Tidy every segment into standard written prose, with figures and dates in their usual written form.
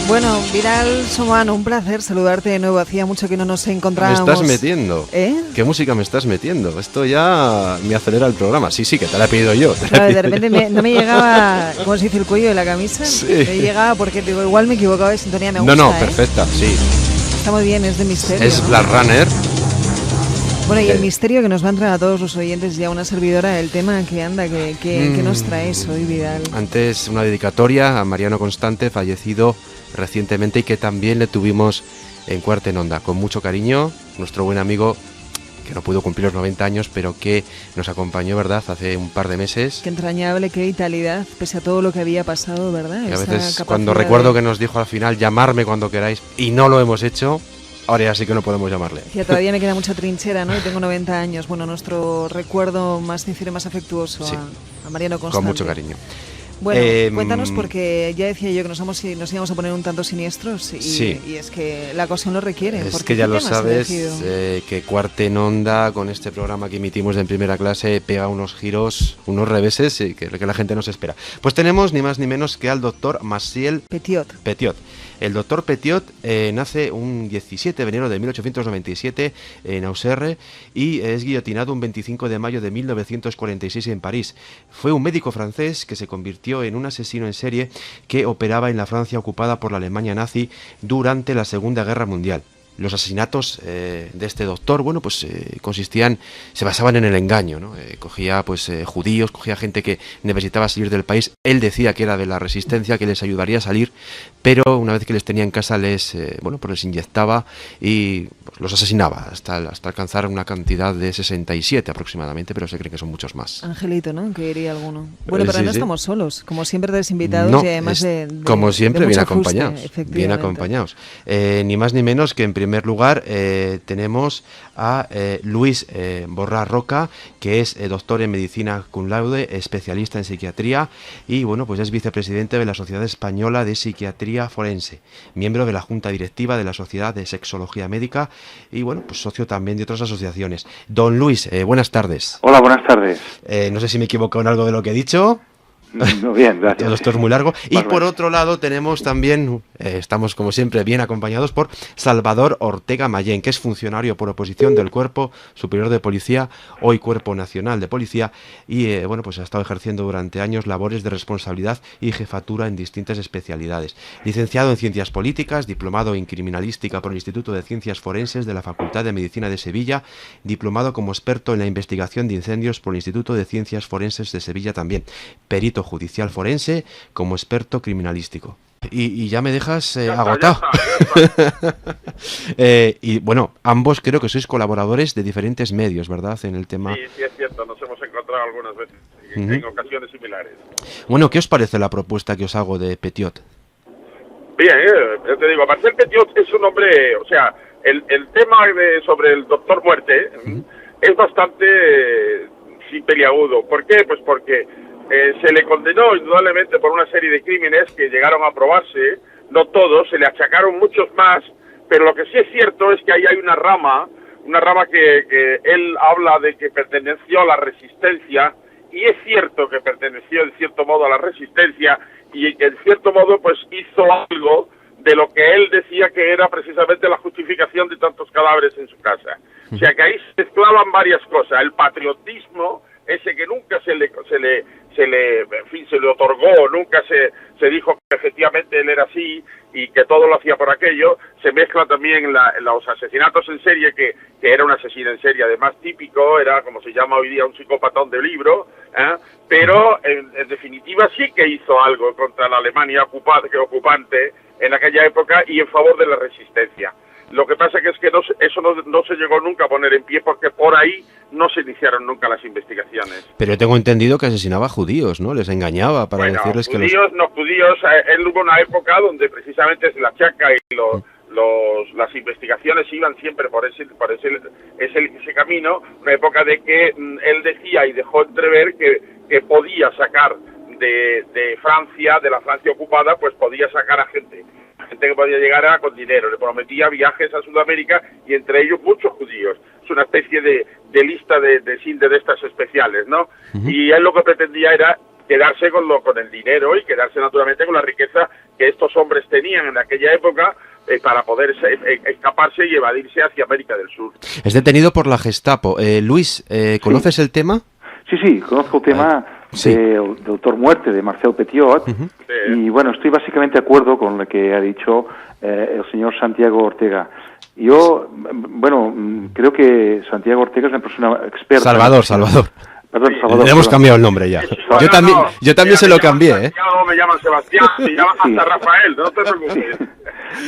Bueno, Viral Somano, un placer saludarte de nuevo. Hacía mucho que no nos encontrábamos. Me estás metiendo. ¿Qué música me estás metiendo? Esto ya me acelera el programa. Sí, que te la he pedido yo. Claro, de repente no me llegaba, ¿cómo se dice, el cuello de la camisa? Sí. Me llegaba porque digo, igual me he equivocado de sintonía. Me gusta, No, perfecta, sí. Está muy bien, es de misterio. Es ¿no? Black Runner. Bueno, y el misterio que nos va a entrar a todos los oyentes, ya una servidora, el tema que anda, que nos traes hoy, Vidal. Antes, una dedicatoria a Mariano Constante, fallecido recientemente y que también le tuvimos en Cuarta en Onda. Con mucho cariño, nuestro buen amigo, que no pudo cumplir los 90 años, pero que nos acompañó, ¿verdad?, hace un par de meses. Qué entrañable, qué vitalidad, pese a todo lo que había pasado, ¿verdad? Y a veces, cuando recuerdo que nos dijo al final, llamarme cuando queráis, y no lo hemos hecho, ahora ya sí que no podemos llamarle. Ya todavía me queda mucha trinchera, ¿no? Y tengo 90 años. Bueno, nuestro recuerdo más sincero y más afectuoso sí, a Mariano Constante. Con mucho cariño. Bueno, cuéntanos, porque ya decía yo que nos íbamos a poner un tanto siniestros y, sí, y es que la ocasión lo requiere. Es que ya lo sabes, que Cuarta en Onda, con este programa que emitimos de En Primera Clase, pega unos giros, unos reveses que la gente no se espera. Pues tenemos ni más ni menos que al doctor Maciel Petiot. El doctor Petiot nace un 17 de enero de 1897 en Auxerre y es guillotinado un 25 de mayo de 1946 en París. Fue un médico francés que se convirtió en un asesino en serie que operaba en la Francia ocupada por la Alemania nazi durante la Segunda Guerra Mundial. Los asesinatos de este doctor, bueno, pues se basaban en el engaño, ¿no? Cogía judíos, cogía gente que necesitaba salir del país. Él decía que era de la resistencia, que les ayudaría a salir, pero una vez que les tenía en casa les inyectaba y los asesinaba hasta alcanzar una cantidad de 67 aproximadamente, pero se cree que son muchos más. Angelito, ¿no? Que diría alguno. Bueno, pero sí, no estamos solos, como siempre desinvitados, no, y además como siempre, de bien ajuste, acompañados. Bien acompañados. Ni más ni menos que en primer lugar tenemos a Luis Borràs Roca, que es doctor en medicina cum laude, especialista en psiquiatría y bueno, pues es vicepresidente de la Sociedad Española de Psiquiatría Forense, miembro de la Junta Directiva de la Sociedad de Sexología Médica y bueno, pues socio también de otras asociaciones. Don Luis, buenas tardes. Hola, buenas tardes. No sé si me he equivocado en algo de lo que he dicho. No, bien, gracias. Todo esto es muy largo. Y por otro lado tenemos también, estamos como siempre bien acompañados por Salvador Ortega Mayén, que es funcionario por oposición del Cuerpo Superior de Policía, hoy Cuerpo Nacional de Policía, y pues ha estado ejerciendo durante años labores de responsabilidad y jefatura en distintas especialidades. Licenciado en Ciencias Políticas, diplomado en Criminalística por el Instituto de Ciencias Forenses de la Facultad de Medicina de Sevilla, diplomado como experto en la investigación de incendios por el Instituto de Ciencias Forenses de Sevilla también, perito judicial forense como experto criminalístico. Y ya me dejas agotado. Y bueno, ambos creo que sois colaboradores de diferentes medios, ¿verdad? En el tema. Sí, es cierto, nos hemos encontrado algunas veces en ocasiones similares. Bueno, ¿qué os parece la propuesta que os hago de Petiot? Bien, te digo, Marcel Petiot es un hombre, o sea, el tema sobre el doctor Muerte es bastante peliagudo. ¿Por qué? Pues porque se le condenó indudablemente por una serie de crímenes que llegaron a probarse, no todos, se le achacaron muchos más, pero lo que sí es cierto es que ahí hay una rama que él habla de que perteneció a la resistencia, y es cierto que perteneció en cierto modo a la resistencia, y en cierto modo pues hizo algo de lo que él decía que era precisamente la justificación de tantos cadáveres en su casa. O sea que ahí se mezclaban varias cosas, el patriotismo, ese que nunca se le otorgó, nunca se dijo que efectivamente él era así y que todo lo hacía por aquello, se mezcla también en los asesinatos en serie, que era un asesino en serie además típico, era como se llama hoy día un psicópatón de libro, pero en definitiva sí que hizo algo contra la Alemania ocupante en aquella época y en favor de la resistencia. Lo que pasa es que eso no se llegó nunca a poner en pie porque por ahí no se iniciaron nunca las investigaciones. Pero yo tengo entendido que asesinaba a judíos, ¿no? Les engañaba para decirles que judíos, él hubo una época donde precisamente se la achaca y las investigaciones iban siempre por ese camino, una época de que él decía y dejó entrever que podía sacar de Francia, de la Francia ocupada, pues podía sacar a gente que podía llegar con dinero, le prometía viajes a Sudamérica y entre ellos muchos judíos. Es una especie de lista de estas especiales, ¿no? Y él lo que pretendía era quedarse con el dinero y quedarse naturalmente con la riqueza que estos hombres tenían en aquella época para poder escaparse y evadirse hacia América del Sur. Es detenido por la Gestapo. Luis, ¿conoces el tema? Sí, conozco el tema del Doctor Muerte, de Marcel Petiot, y bueno, estoy básicamente de acuerdo con lo que ha dicho el señor Santiago Ortega. Yo, creo que Santiago Ortega es una persona experta. Salvador. Perdón, Salvador. Le hemos cambiado el nombre ya. Yo también se lo cambié, ¿eh? Me llaman Sebastián, me llaman hasta Rafael, no te preocupes.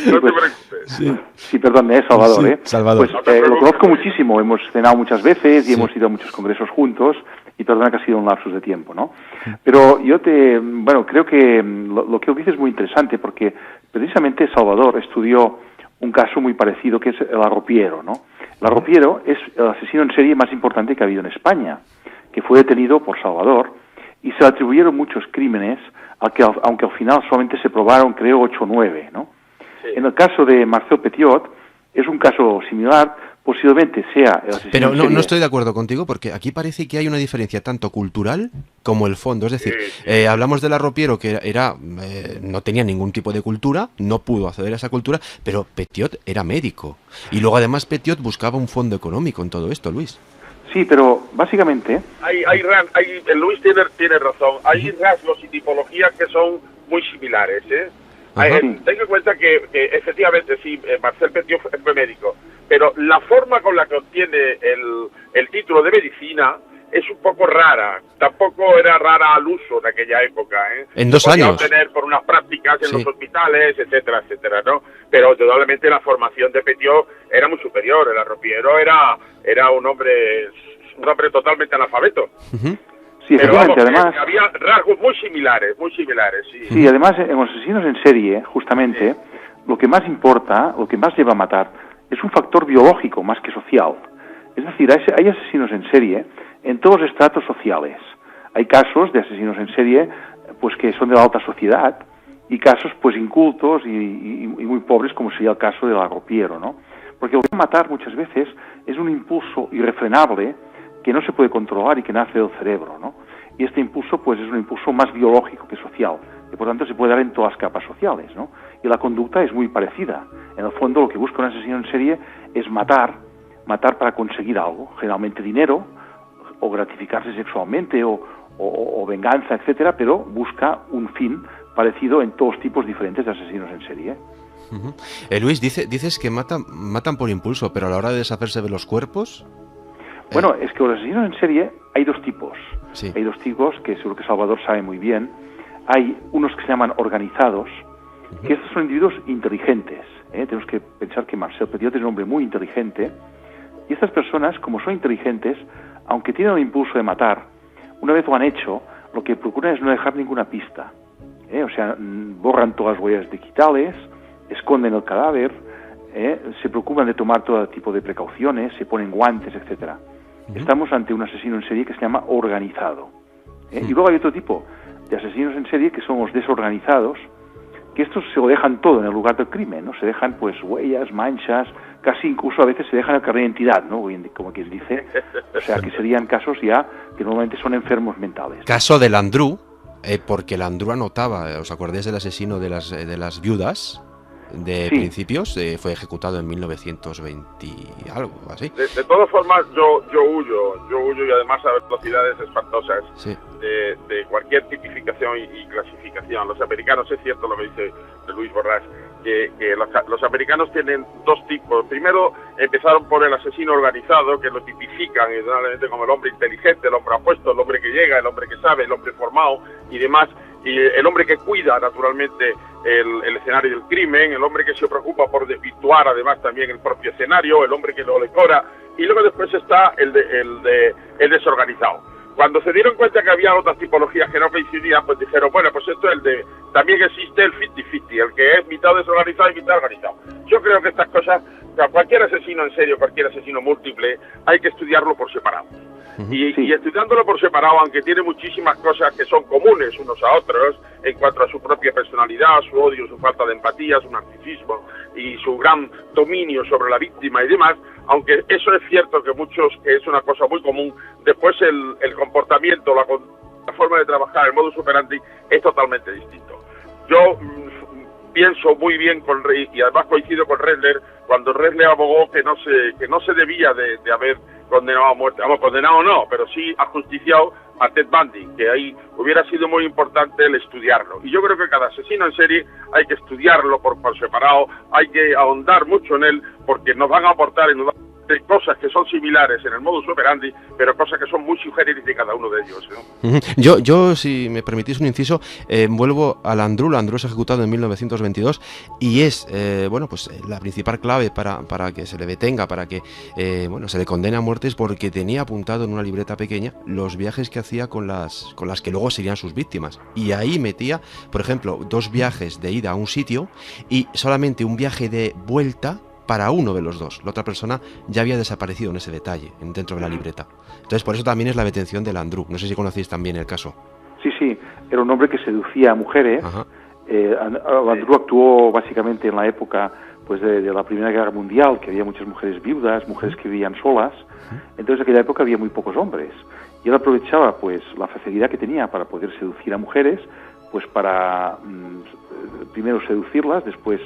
No te preocupes. Sí, perdón, Salvador, sí, Salvador. Pues lo conozco muchísimo, hemos cenado muchas veces y hemos ido a muchos congresos juntos, y perdona que ha sido un lapsus de tiempo, ¿no? Pero yo creo que lo que él dice es muy interesante, porque precisamente Salvador estudió un caso muy parecido, que es el arropiero, ¿no? El arropiero es el asesino en serie más importante que ha habido en España, que fue detenido por Salvador, y se le atribuyeron muchos crímenes, aunque al final solamente se probaron, creo, 8 o 9, ¿no? Sí. En el caso de Marcel Petiot, es un caso similar, posiblemente sea el asesino Pero en serie. No estoy de acuerdo contigo, porque aquí parece que hay una diferencia tanto cultural como el fondo. Es decir, hablamos del arropiero, que no tenía ningún tipo de cultura, no pudo acceder a esa cultura, pero Petiot era médico. Y luego además Petiot buscaba un fondo económico en todo esto, Luis. Sí, pero básicamente... Luis tiene razón. Hay rasgos y tipologías que son muy similares, ¿eh? Tengo en cuenta que efectivamente sí, Marcel Petiot fue médico, pero la forma con la que obtiene el título de medicina es un poco rara. Tampoco era rara al uso en aquella época, ¿eh? En 2 años. Obtener por unas prácticas en los hospitales, etcétera, ¿no? Pero indudablemente la formación de Petiot era muy superior. El arropiero era un hombre totalmente analfabeto. Sí, efectivamente, además había rasgos muy similares, sí. Sí, además en los asesinos en serie, justamente, lo que más importa, lo que más lleva a matar, es un factor biológico más que social. Es decir, hay asesinos en serie en todos los estratos sociales. Hay casos de asesinos en serie pues que son de la alta sociedad y casos pues incultos y muy pobres, como sería el caso del arropiero, ¿no? Porque lo que va a matar muchas veces es un impulso irrefrenable que no se puede controlar y que nace del cerebro, ¿no? Y este impulso pues es un impulso más biológico que social, y por tanto se puede dar en todas las capas sociales, ¿no? Y la conducta es muy parecida. En el fondo lo que busca un asesino en serie es matar para conseguir algo, generalmente dinero, o gratificarse sexualmente, o venganza, etcétera, pero busca un fin parecido en todos tipos diferentes de asesinos en serie. Luis, dices que matan por impulso, pero a la hora de deshacerse de los cuerpos... Bueno, es que los asesinos en serie hay 2 tipos. Sí. Hay 2 tipos, que seguro que Salvador sabe muy bien. Hay unos que se llaman organizados, que estos son individuos inteligentes. Tenemos que pensar que Marcel Petiot es un hombre muy inteligente, y estas personas, como son inteligentes, aunque tienen el impulso de matar, una vez lo han hecho, lo que procuran es no dejar ninguna pista. O sea, borran todas las huellas digitales, esconden el cadáver, se preocupan de tomar todo tipo de precauciones, se ponen guantes, etcétera. Estamos ante un asesino en serie que se llama organizado. Y luego hay otro tipo de asesinos en serie que son los desorganizados, que estos se lo dejan todo en el lugar del crimen, ¿no? Se dejan pues huellas, manchas, casi incluso a veces se dejan el carnet de identidad, ¿no? Como quien dice, o sea, que serían casos ya que normalmente son enfermos mentales. Caso de Landru, porque Landru anotaba, ¿os acordáis del asesino de las viudas? De principios, fue ejecutado en 1920 y algo así. De todas formas, yo huyo y además a velocidades espantosas de cualquier tipificación y clasificación. Los americanos, es cierto lo que dice Luis Borràs, que los americanos tienen dos tipos. Primero, empezaron por el asesino organizado, que lo tipifican generalmente como el hombre inteligente, el hombre apuesto, el hombre que llega, el hombre que sabe, el hombre formado y demás, y el hombre que cuida naturalmente el escenario del crimen, el hombre que se preocupa por desvirtuar además también el propio escenario, el hombre que lo decora, y luego después está el desorganizado. Cuando se dieron cuenta que había otras tipologías que no coincidían, pues dijeron, bueno, pues esto es también existe el 50-50, el que es mitad desorganizado y mitad organizado. Yo creo que estas cosas, o sea, cualquier asesino en serio, cualquier asesino múltiple, hay que estudiarlo por separado. Y estudiándolo por separado, aunque tiene muchísimas cosas que son comunes unos a otros, en cuanto a su propia personalidad, su odio, su falta de empatía, su narcisismo y su gran dominio sobre la víctima y demás, aunque eso es cierto que es una cosa muy común, después el comportamiento, la forma de trabajar, el modus operandi es totalmente distinto. Yo pienso muy bien y además coincido con Ressler cuando Ressler abogó que no se debía de haber condenado a muerte, condenado no, pero sí ajusticiado a Ted Bundy, que ahí hubiera sido muy importante el estudiarlo. Y yo creo que cada asesino en serie hay que estudiarlo por separado, hay que ahondar mucho en él, porque nos van a aportar cosas que son similares en el modus operandi, pero cosas que son muy sugeridas de cada uno de ellos, ¿no? Yo, si me permitís un inciso, vuelvo a Landru. Landru es ejecutado en 1922 y es, pues la principal clave para que se le detenga, para que se le condene a muerte, es porque tenía apuntado en una libreta pequeña los viajes que hacía con las que luego serían sus víctimas. Y ahí metía, por ejemplo, 2 viajes de ida a un sitio y solamente un viaje de vuelta para uno de los dos. La otra persona ya había desaparecido en ese detalle, dentro de la libreta. Entonces, por eso también es la detención de Landru. No sé si conocéis también el caso. Sí, era un hombre que seducía a mujeres. Landru actuó básicamente en la época pues de la Primera Guerra Mundial, que había muchas mujeres viudas, mujeres que vivían solas. Entonces, en aquella época había muy pocos hombres. Y él aprovechaba pues la facilidad que tenía para poder seducir a mujeres, pues para primero seducirlas, después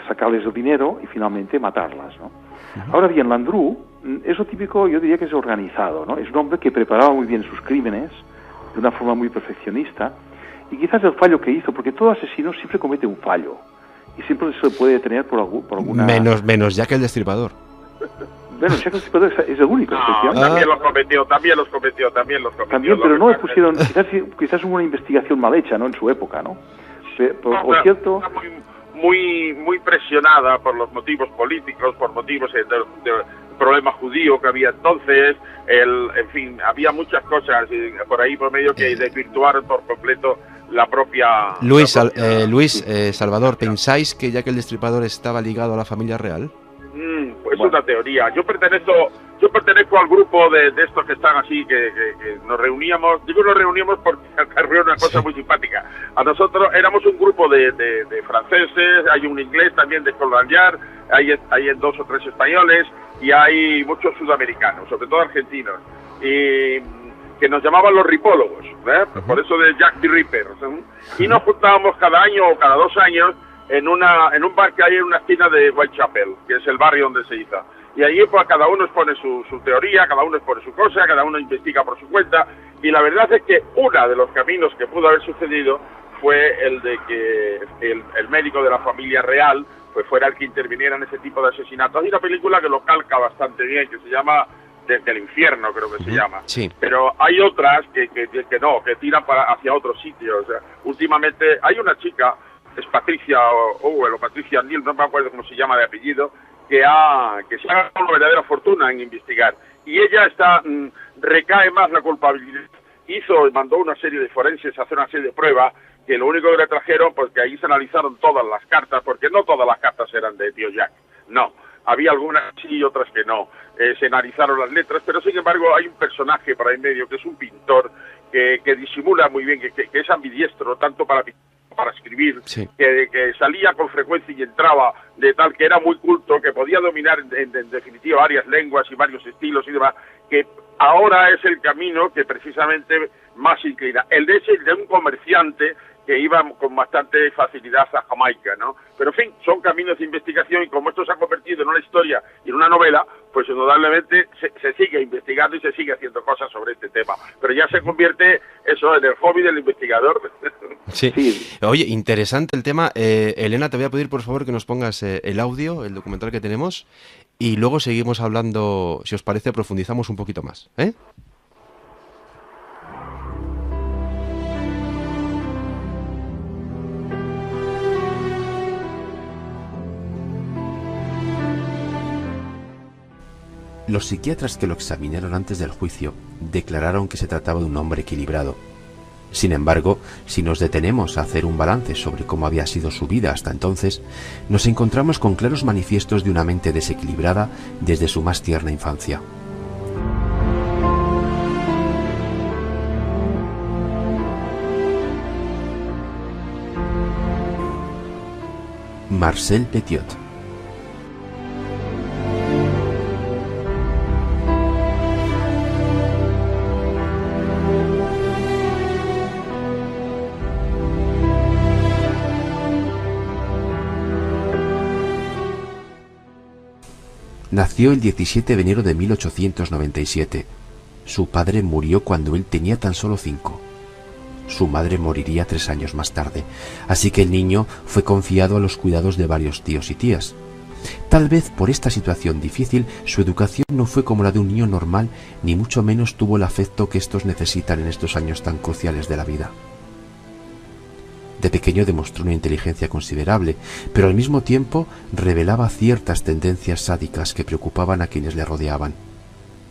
sacarles el dinero y finalmente matarlas, ¿no? Ahora bien, Landru es lo típico, yo diría que es organizado, ¿no? Es un hombre que preparaba muy bien sus crímenes de una forma muy perfeccionista, y quizás el fallo que hizo, porque todo asesino siempre comete un fallo y siempre se puede detener por alguna... Menos Jack el Destripador. Bueno, Jack el Destripador es el único. También los cometió. También, pero no le pusieron, quizás hubo una investigación mal hecha, ¿no? En su época, ¿no? Por cierto... Muy presionada por los motivos políticos, por motivos de problema judío que había entonces, en fin, había muchas cosas por ahí por medio que desvirtuaron por completo la propia... Salvador, ¿pensáis que Jack el Destripador estaba ligado a la familia real? Es una teoría. Yo pertenezco al grupo de estos que están así, que nos reuníamos. Digo nos reuníamos porque ocurrió una cosa muy simpática. A nosotros éramos un grupo de franceses, hay un inglés también de Scotland Yard, hay 2 o 3 españoles y hay muchos sudamericanos, sobre todo argentinos, y que nos llamaban los ripólogos, por eso de Jack the Ripper. Y nos juntábamos cada año o cada 2 años en un bar que hay en una esquina de Whitechapel, que es el barrio donde se hizo. Y allí pues cada uno expone su teoría, cada uno expone su cosa, cada uno investiga por su cuenta, y la verdad es que uno de los caminos que pudo haber sucedido fue el de que el médico de la familia real pues fuera el que interviniera en ese tipo de asesinatos. Hay una película que lo calca bastante bien, que se llama Desde el infierno, creo que se llama. Sí. Pero hay otras que tiran hacia otros sitios. O sea, últimamente hay una chica, es Patricia Owell o Patricia Neal, no me acuerdo cómo se llama de apellido, que se ha ganado una verdadera fortuna en investigar. Y ella recae más la culpabilidad. Mandó una serie de forenses a hacer una serie de pruebas, que lo único que le trajeron, pues que ahí se analizaron todas las cartas, porque no todas las cartas eran de tío Jack, no. había algunas sí y otras que no. Se analizaron las letras, pero sin embargo hay un personaje por ahí medio que es un pintor que disimula muy bien, que es ambidiestro, tanto para escribir, sí, que salía con frecuencia y entraba de tal que era muy culto, que podía dominar en definitiva varias lenguas y varios estilos y demás, que ahora es el camino que precisamente más inclina. El de un comerciante que iba con bastante facilidad a Jamaica, ¿no? Pero en fin, son caminos de investigación y como esto se ha convertido en una historia y en una novela, pues indudablemente se sigue investigando y se sigue haciendo cosas sobre este tema. Pero ya se convierte eso en el hobby del investigador. Sí. Sí. Oye, interesante el tema. Elena, te voy a pedir por favor que nos pongas el audio, el documental que tenemos, y luego seguimos hablando, si os parece, profundizamos un poquito más, ¿eh? Los psiquiatras que lo examinaron antes del juicio declararon que se trataba de un hombre equilibrado. Sin embargo, si nos detenemos a hacer un balance sobre cómo había sido su vida hasta entonces, nos encontramos con claros manifiestos de una mente desequilibrada desde su más tierna infancia. Marcel Petiot. Nació el 17 de enero de 1897. Su padre murió cuando él tenía tan solo 5. Su madre moriría 3 años más tarde, así que el niño fue confiado a los cuidados de varios tíos y tías. Tal vez por esta situación difícil, su educación no fue como la de un niño normal, ni mucho menos tuvo el afecto que estos necesitan en estos años tan cruciales de la vida. De pequeño demostró una inteligencia considerable, pero al mismo tiempo revelaba ciertas tendencias sádicas que preocupaban a quienes le rodeaban.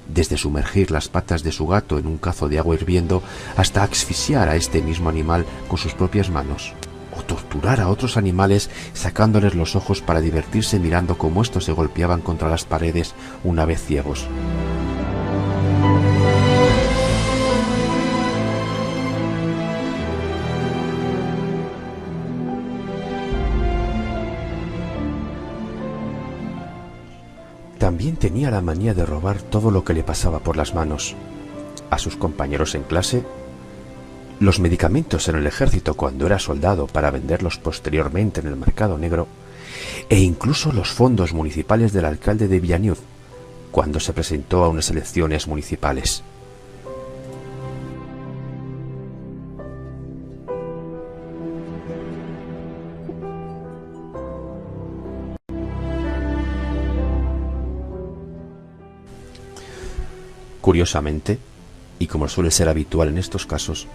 Desde sumergir las patas de su gato en un cazo de agua hirviendo hasta asfixiar a este mismo animal con sus propias manos, o torturar a otros animales sacándoles los ojos para divertirse mirando cómo estos se golpeaban contra las paredes una vez ciegos. También tenía la manía de robar todo lo que le pasaba por las manos. A sus compañeros en clase, los medicamentos en el ejército cuando era soldado para venderlos posteriormente en el mercado negro, e incluso los fondos municipales del alcalde de Villeneuve cuando se presentó a unas elecciones municipales. Curiosamente, y como suele ser habitual en estos casos,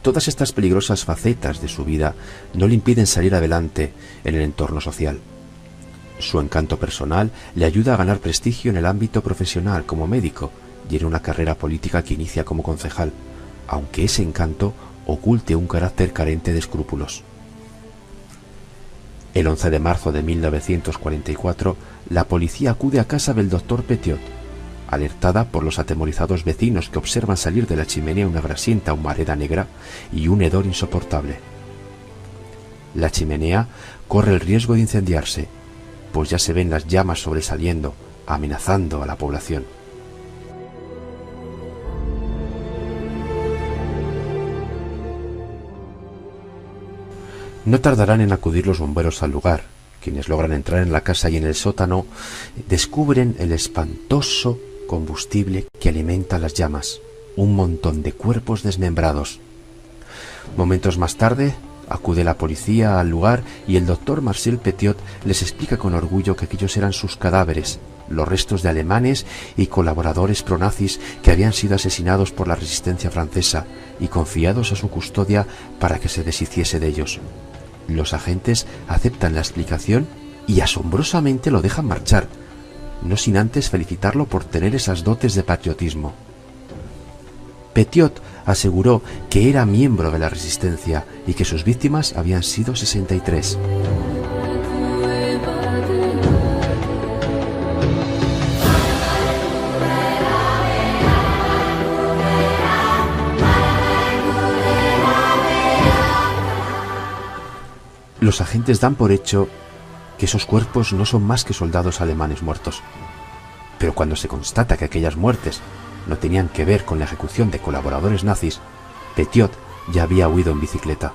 todas estas peligrosas facetas de su vida no le impiden salir adelante en el entorno social. Su encanto personal le ayuda a ganar prestigio en el ámbito profesional como médico y en una carrera política que inicia como concejal, aunque ese encanto oculte un carácter carente de escrúpulos. El 11 de marzo de 1944, la policía acude a casa del doctor Petiot, alertada por los atemorizados vecinos que observan salir de la chimenea una grasienta humareda negra y un hedor insoportable. La chimenea corre el riesgo de incendiarse, pues ya se ven las llamas sobresaliendo, amenazando a la población. No tardarán en acudir los bomberos al lugar. Quienes logran entrar en la casa y en el sótano descubren el espantoso combustible que alimenta las llamas, un montón de cuerpos desmembrados. Momentos más tarde acude la policía al lugar y el doctor Marcel Petiot les explica con orgullo que aquellos eran sus cadáveres, los restos de alemanes y colaboradores pronazis que habían sido asesinados por la resistencia francesa y confiados a su custodia para que se deshiciese de ellos. Los agentes aceptan la explicación y asombrosamente lo dejan marchar, no sin antes felicitarlo por tener esas dotes de patriotismo. Petiot aseguró que era miembro de la resistencia y que sus víctimas habían sido 63. Los agentes dan por hecho que esos cuerpos no son más que soldados alemanes muertos. Pero cuando se constata que aquellas muertes no tenían que ver con la ejecución de colaboradores nazis, Petiot ya había huido en bicicleta.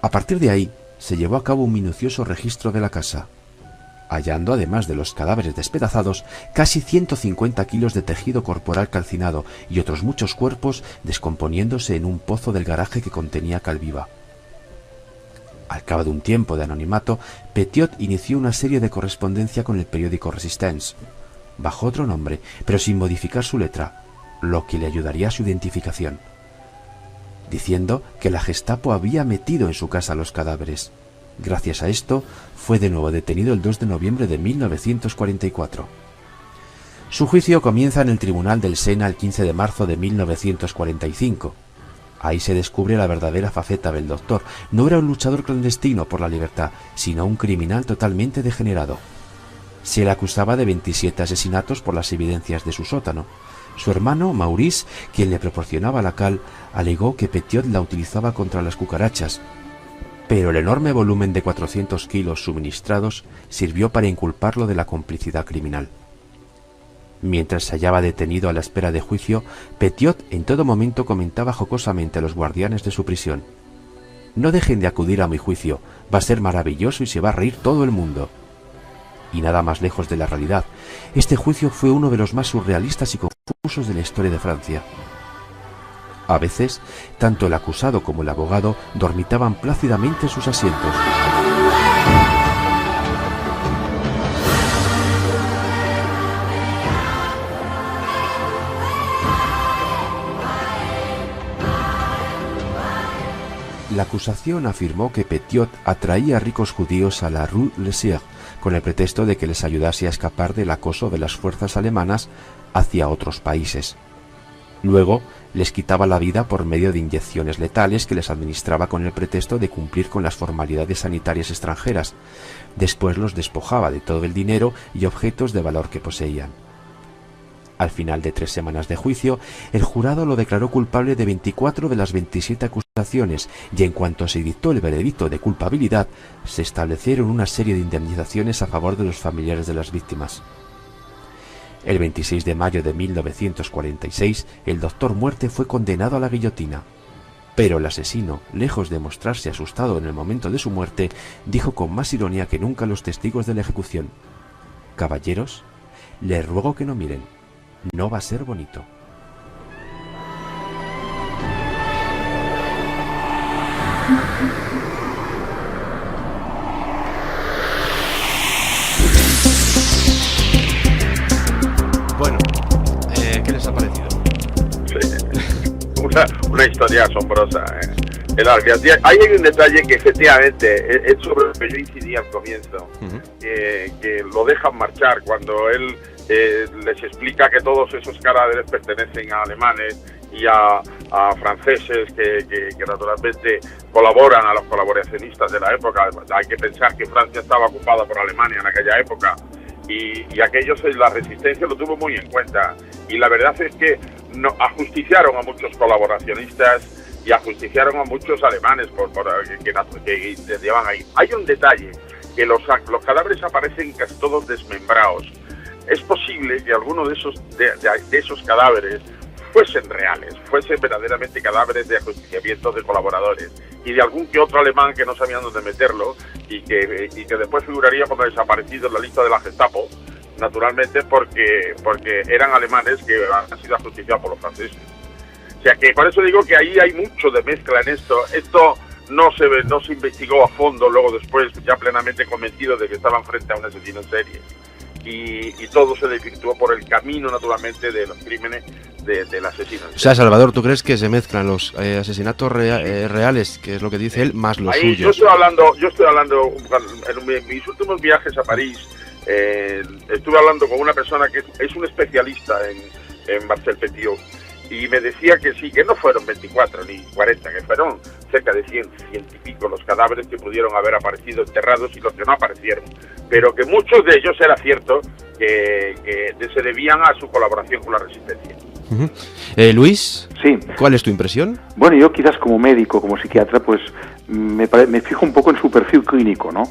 A partir de ahí, se llevó a cabo un minucioso registro de la casa, hallando, además de los cadáveres despedazados, casi 150 kilos de tejido corporal calcinado y otros muchos cuerpos descomponiéndose en un pozo del garaje que contenía cal viva. Al cabo de un tiempo de anonimato, Petiot inició una serie de correspondencia con el periódico Resistance, bajo otro nombre, pero sin modificar su letra, lo que le ayudaría a su identificación, diciendo que la Gestapo había metido en su casa los cadáveres. Gracias a esto, fue de nuevo detenido el 2 de noviembre de 1944. Su juicio comienza en el Tribunal del Sena el 15 de marzo de 1945. Ahí se descubre la verdadera faceta del doctor. No era un luchador clandestino por la libertad, sino un criminal totalmente degenerado. Se le acusaba de 27 asesinatos por las evidencias de su sótano. Su hermano, Maurice, quien le proporcionaba la cal, alegó que Petiot la utilizaba contra las cucarachas, pero el enorme volumen de 400 kilos suministrados sirvió para inculparlo de la complicidad criminal. Mientras se hallaba detenido a la espera de juicio, Petiot en todo momento comentaba jocosamente a los guardianes de su prisión: «No dejen de acudir a mi juicio, va a ser maravilloso y se va a reír todo el mundo». Y nada más lejos de la realidad, este juicio fue uno de los más surrealistas y confusos de la historia de Francia. A veces, tanto el acusado como el abogado dormitaban plácidamente en sus asientos. La acusación afirmó que Petiot atraía a ricos judíos a la Rue Lesière con el pretexto de que les ayudase a escapar del acoso de las fuerzas alemanas hacia otros países. Luego, les quitaba la vida por medio de inyecciones letales que les administraba con el pretexto de cumplir con las formalidades sanitarias extranjeras. Después los despojaba de todo el dinero y objetos de valor que poseían. Al final de 3 semanas de juicio, el jurado lo declaró culpable de 24 de las 27 acusaciones y en cuanto se dictó el veredicto de culpabilidad, se establecieron una serie de indemnizaciones a favor de los familiares de las víctimas. El 26 de mayo de 1946, el doctor Muerte fue condenado a la guillotina. Pero el asesino, lejos de mostrarse asustado en el momento de su muerte, dijo con más ironía que nunca a los testigos de la ejecución: «Caballeros, les ruego que no miren. No va a ser bonito». Bueno, ¿qué les ha parecido? Una historia asombrosa. Hay un detalle que efectivamente es sobre lo que yo incidí al comienzo, que lo dejan marchar cuando él les explica que todos esos cadáveres pertenecen a alemanes y a franceses que naturalmente colaboran a los colaboracionistas de la época. Hay que pensar que Francia estaba ocupada por Alemania en aquella época y aquellos, la resistencia lo tuvo muy en cuenta, y la verdad es que ajusticiaron a muchos colaboracionistas y ajusticiaron a muchos alemanes que llevan ahí. Hay un detalle, que los cadáveres aparecen casi todos desmembrados. Es posible que alguno de esos cadáveres fuesen reales, fuesen verdaderamente cadáveres de ajusticiamiento de colaboradores y de algún que otro alemán que no sabían dónde meterlo y que después figuraría como desaparecido en la lista de la Gestapo, naturalmente porque eran alemanes que han sido ajusticiados por los franceses. O sea que por eso digo que ahí hay mucho de mezcla en esto. Esto no se investigó a fondo, luego después ya plenamente convencido de que estaban frente a un asesino en serie. Y todo se desvirtuó por el camino, naturalmente, de los crímenes del asesino. O sea, Salvador, ¿tú crees que se mezclan los asesinatos reales, que es lo que dice él, más los suyos? Yo estoy hablando en mis últimos viajes a París, estuve hablando con una persona que es un especialista en Marcel Petiot, y me decía que sí, que no fueron 24 ni 40, que fueron cerca de 100 y pico los cadáveres que pudieron haber aparecido enterrados y los que no aparecieron, pero que muchos de ellos era cierto que se debían a su colaboración con la resistencia. Luis, sí. ¿Cuál es tu impresión? Bueno, yo quizás como médico, como psiquiatra, pues me fijo un poco en su perfil clínico, ¿no?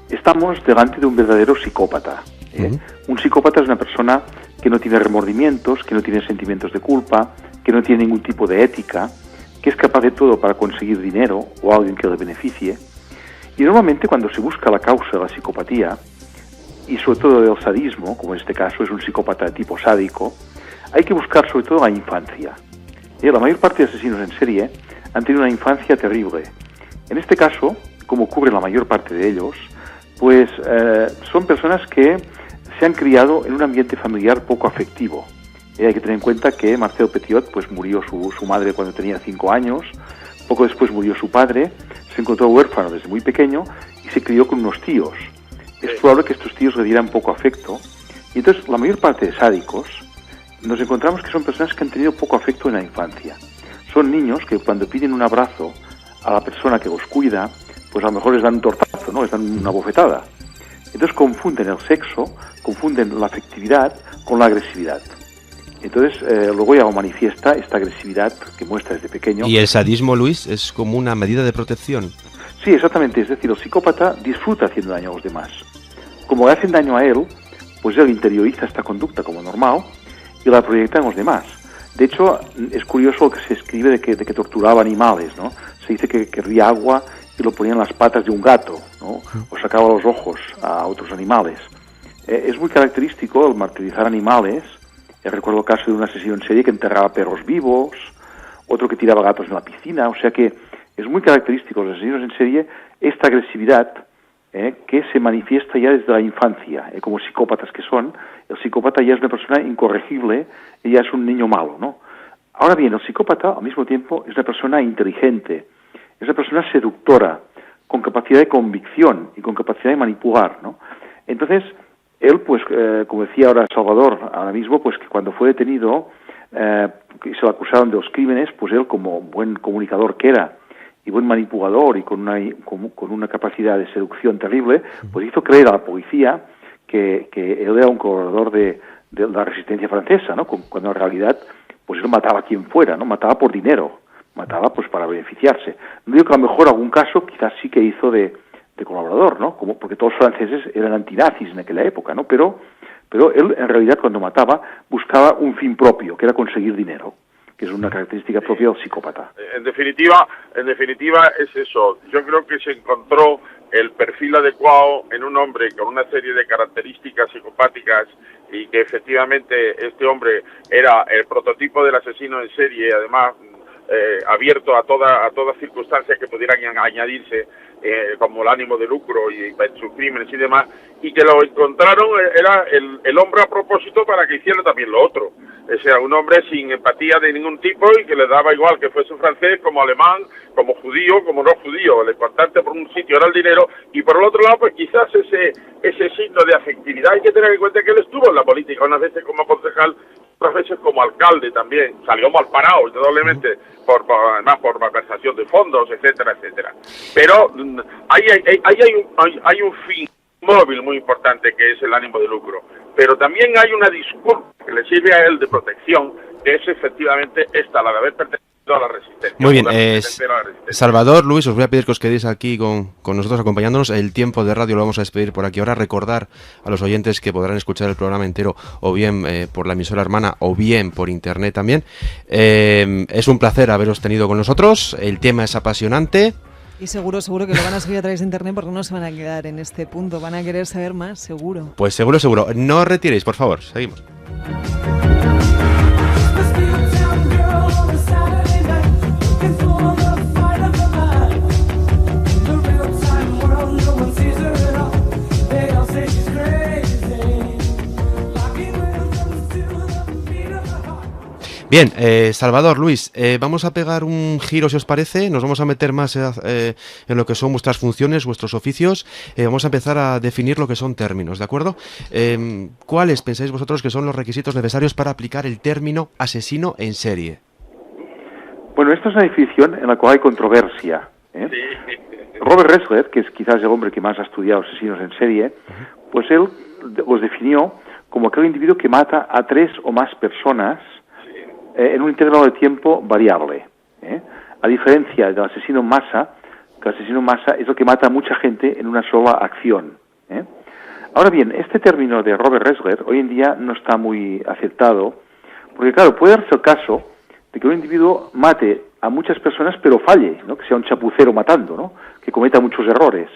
Estamos delante de un verdadero psicópata. Un psicópata es una persona que no tiene remordimientos, que no tiene sentimientos de culpa, que no tiene ningún tipo de ética, que es capaz de todo para conseguir dinero o alguien que le beneficie. Y normalmente cuando se busca la causa de la psicopatía, y sobre todo del sadismo, como en este caso es un psicópata de tipo sádico, hay que buscar sobre todo la infancia. La mayor parte de asesinos en serie han tenido una infancia terrible. En este caso, como ocurre en la mayor parte de ellos, pues son personas que se han criado en un ambiente familiar poco afectivo. Hay que tener en cuenta que Marcel Petiot pues murió su madre cuando tenía 5 años, poco después murió su padre, se encontró huérfano desde muy pequeño y se crió con unos tíos. Es probable que estos tíos le dieran poco afecto, y entonces la mayor parte de sádicos nos encontramos que son personas que han tenido poco afecto en la infancia. Son niños que cuando piden un abrazo a la persona que los cuida, pues a lo mejor les dan un tortazo, ¿no? Les dan una bofetada. Entonces confunden el sexo, confunden la afectividad con la agresividad. Entonces luego ya manifiesta esta agresividad que muestra desde pequeño. ¿Y el sadismo, Luis, es como una medida de protección? Sí, exactamente. Es decir, el psicópata disfruta haciendo daño a los demás. Como le hacen daño a él, pues él interioriza esta conducta como normal y la proyecta en los demás. De hecho, es curioso lo que se escribe de que torturaba animales, ¿no? Se dice que hervía agua y lo ponía en las patas de un gato, ¿no? O sacaba los ojos a otros animales. Es muy característico el martirizar animales. Recuerdo el caso de un asesino en serie que enterraba perros vivos, otro que tiraba gatos en la piscina. O sea que es muy característico de los asesinos en serie esta agresividad que se manifiesta ya desde la infancia. Como psicópatas que son, el psicópata ya es una persona incorregible y ya es un niño malo, ¿no? Ahora bien, el psicópata al mismo tiempo es una persona inteligente, es una persona seductora, con capacidad de convicción y con capacidad de manipular, ¿no? Entonces, él, pues, como decía ahora Salvador, ahora mismo, pues que cuando fue detenido, se le acusaron de los crímenes, pues él, como buen comunicador que era, y buen manipulador, y con una capacidad de seducción terrible, pues hizo creer a la policía que él era un colaborador de la resistencia francesa, ¿no? Cuando en realidad, pues él mataba a quien fuera, ¿no? Mataba por dinero, mataba pues para beneficiarse. No digo que a lo mejor algún caso quizás sí que hizo de colaborador, ¿no? Porque todos los franceses eran antinazis en aquella época, ¿no? Pero él, en realidad, cuando mataba, buscaba un fin propio, que era conseguir dinero, que es una característica propia del psicópata. En definitiva es eso. Yo creo que se encontró el perfil adecuado en un hombre con una serie de características psicopáticas y que efectivamente este hombre era el prototipo del asesino en serie, además abierto a todas circunstancias que pudieran añadirse, como el ánimo de lucro y sus crímenes y demás, y que lo encontraron, era el hombre a propósito para que hiciera también lo otro. O sea, un hombre sin empatía de ningún tipo y que le daba igual que fuese francés, como alemán, como judío, como no judío. Lo importante por un sitio era el dinero, y por el otro lado, pues quizás ese signo de afectividad. Hay que tener en cuenta que él estuvo en la política, unas veces como concejal, otras veces como alcalde también. Salió mal parado, indudablemente, además por malversación de fondos, etcétera, etcétera. Pero hay un fin móvil muy importante, que es el ánimo de lucro, pero también hay una disculpa que le sirve a él de protección, que es efectivamente esta, la de haber pertenecido a la resistencia. Muy bien, Salvador, Luis, os voy a pedir que os quedéis aquí con nosotros acompañándonos. El tiempo de radio lo vamos a despedir por aquí ahora. Recordar a los oyentes que podrán escuchar el programa entero o bien por la emisora hermana o bien por internet también. Es un placer haberos tenido con nosotros. El tema es apasionante. Y seguro que lo van a seguir a través de internet, porque no se van a quedar en este punto, van a querer saber más, seguro. Pues seguro. No os retiréis, por favor, seguimos. Bien, Salvador, Luis, vamos a pegar un giro, si os parece. Nos vamos a meter más en lo que son vuestras funciones, vuestros oficios. Vamos a empezar a definir lo que son términos, ¿de acuerdo? ¿Cuáles pensáis vosotros que son los requisitos necesarios para aplicar el término asesino en serie? Bueno, esta es una definición en la cual hay controversia. Sí. Robert Ressler, que es quizás el hombre que más ha estudiado asesinos en serie, pues él los definió como aquel individuo que mata a 3 o más personas en un intervalo de tiempo variable. A diferencia del asesino en masa, que el asesino en masa es el que mata a mucha gente en una sola acción. Ahora bien, este término de Robert Ressler hoy en día no está muy aceptado, porque claro, puede darse el caso de que un individuo mate a muchas personas pero falle, ¿no? Que sea un chapucero matando, ¿no? Que cometa muchos errores.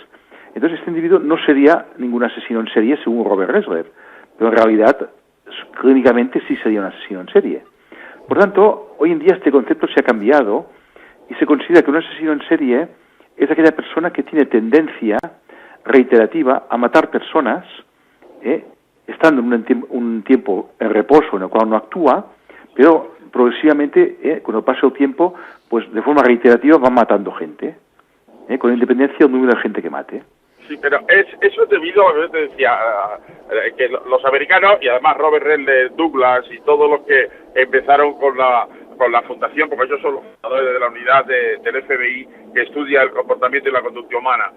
Entonces este individuo no sería ningún asesino en serie según Robert Ressler, pero en realidad clínicamente sí sería un asesino en serie. Por tanto, hoy en día este concepto se ha cambiado y se considera que un asesino en serie es aquella persona que tiene tendencia reiterativa a matar personas, estando en un tiempo en reposo en el cual no actúa, pero progresivamente, cuando pasa el tiempo, pues de forma reiterativa va matando gente, con independencia del número de gente que mate. Sí, pero eso es debido, a te decía, que los americanos, y además Robert Ressler, Douglas y todos los que empezaron con la fundación, porque ellos son los fundadores de la unidad del FBI que estudia el comportamiento y la conducta humana.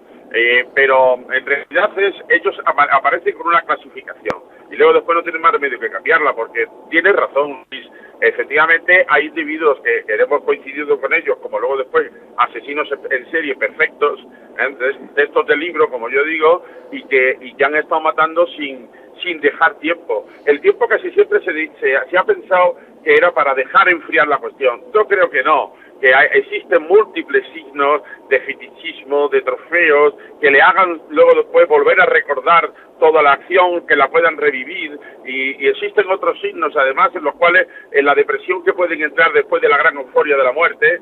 Pero en realidad ellos aparecen con una clasificación y luego después no tienen más remedio que cambiarla, porque tienes razón, Luis. Efectivamente hay individuos que hemos coincidido con ellos, como luego después asesinos en serie perfectos, de estos del libro, como yo digo, y que han estado matando sin dejar tiempo. El tiempo casi siempre se ha pensado que era para dejar enfriar la cuestión. Yo creo que no, que existen múltiples signos de fetichismo, de trofeos, que le hagan luego después volver a recordar toda la acción, que la puedan revivir, y existen otros signos además en los cuales en la depresión que pueden entrar después de la gran euforia de la muerte,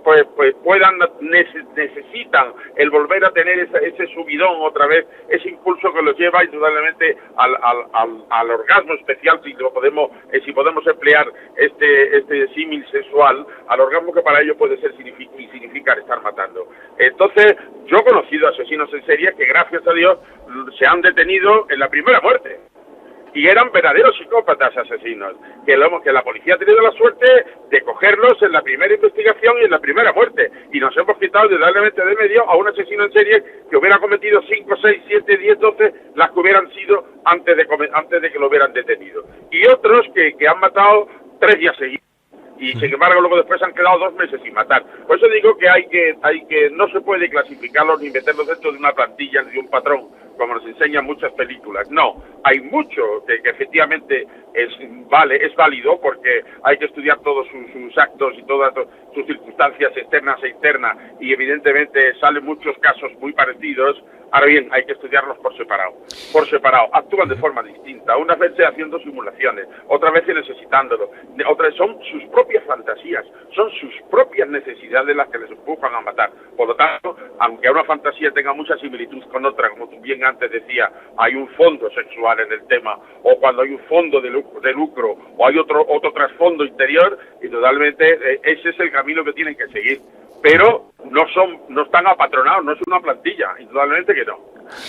pues necesitan el volver a tener ese subidón otra vez, ese impulso que los lleva indudablemente al orgasmo especial, si podemos emplear este símil sexual, al orgasmo que para ellos puede ser significar estar matando. Entonces, yo he conocido asesinos en serie que gracias a Dios se han detenido en la primera muerte. Y eran verdaderos psicópatas asesinos, que la policía ha tenido la suerte de cogerlos en la primera investigación y en la primera muerte. Y nos hemos quitado indudablemente de medio a un asesino en serie que hubiera cometido 5, 6, 7, 10, 12, las que hubieran sido antes de que lo hubieran detenido. Y otros que han matado 3 días seguidos. Y sin embargo luego después han quedado 2 meses sin matar. Por eso digo que hay que no se puede clasificarlos ni meterlos dentro de una plantilla ni de un patrón, como nos enseñan muchas películas. No, hay mucho que efectivamente es válido, porque hay que estudiar todos sus actos y todas sus circunstancias externas e internas, y evidentemente salen muchos casos muy parecidos. Ahora bien, hay que estudiarlos por separado. Actúan de forma distinta, unas veces haciendo simulaciones, otras veces necesitándolo, otras son sus propias fantasías, son sus propias necesidades las que les empujan a matar. Por lo tanto, aunque una fantasía tenga mucha similitud con otra, como tú bien antes decía, hay un fondo sexual en el tema, o cuando hay un fondo de lucro, o hay otro trasfondo interior, indudablemente ese es el camino que tienen que seguir. Pero no están apatronados, no es una plantilla, indudablemente que no.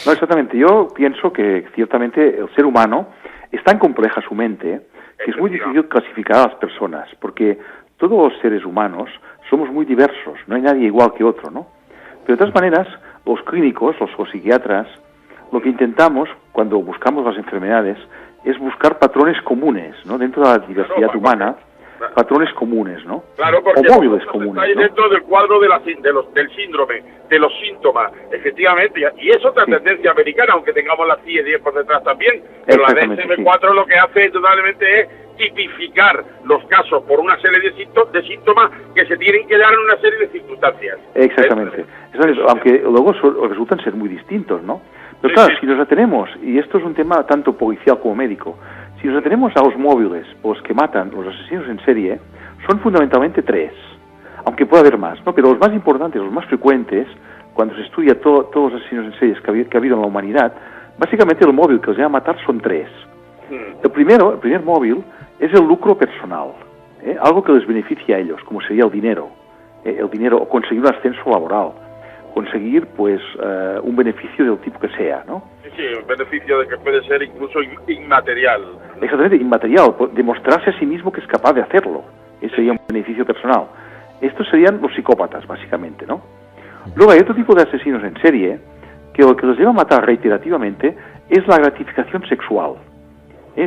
No, exactamente. Yo pienso que ciertamente el ser humano es tan compleja su mente que es muy difícil clasificar a las personas, porque todos los seres humanos somos muy diversos, no hay nadie igual que otro, ¿no? Pero de todas maneras, los clínicos, los psiquiatras, lo que intentamos cuando buscamos las enfermedades es buscar patrones comunes, ¿no? Dentro de la diversidad humana. Patrones comunes, ¿no? Claro, porque o móviles comunes, está ahí dentro del cuadro del síndrome, de los síntomas, efectivamente, y es otra tendencia americana, aunque tengamos la CIE-10 por detrás también, pero la DSM-4 lo que hace indudablemente es tipificar los casos por una serie de síntomas que se tienen que dar en una serie de circunstancias. Exactamente. Aunque luego resultan ser muy distintos, ¿no? Pero claro, si nos atenemos, y esto es un tema tanto policial como médico, si nos atenemos a los móviles, los que matan, los asesinos en serie, son fundamentalmente 3, aunque puede haber más, ¿no? Pero los más importantes, los más frecuentes, cuando se estudia todos los asesinos en serie que ha habido en la humanidad, básicamente el móvil que los lleva a matar son 3. El primer móvil es el lucro personal, algo que les beneficia a ellos, como sería el dinero, o conseguir un ascenso laboral, conseguir pues un beneficio del tipo que sea, ¿no? Sí, un beneficio de que puede ser incluso inmaterial. Exactamente, inmaterial, demostrarse a sí mismo que es capaz de hacerlo. Ese sería un beneficio personal. Estos serían los psicópatas, básicamente, ¿no? Luego hay otro tipo de asesinos en serie que lo que los lleva a matar reiterativamente es la gratificación sexual.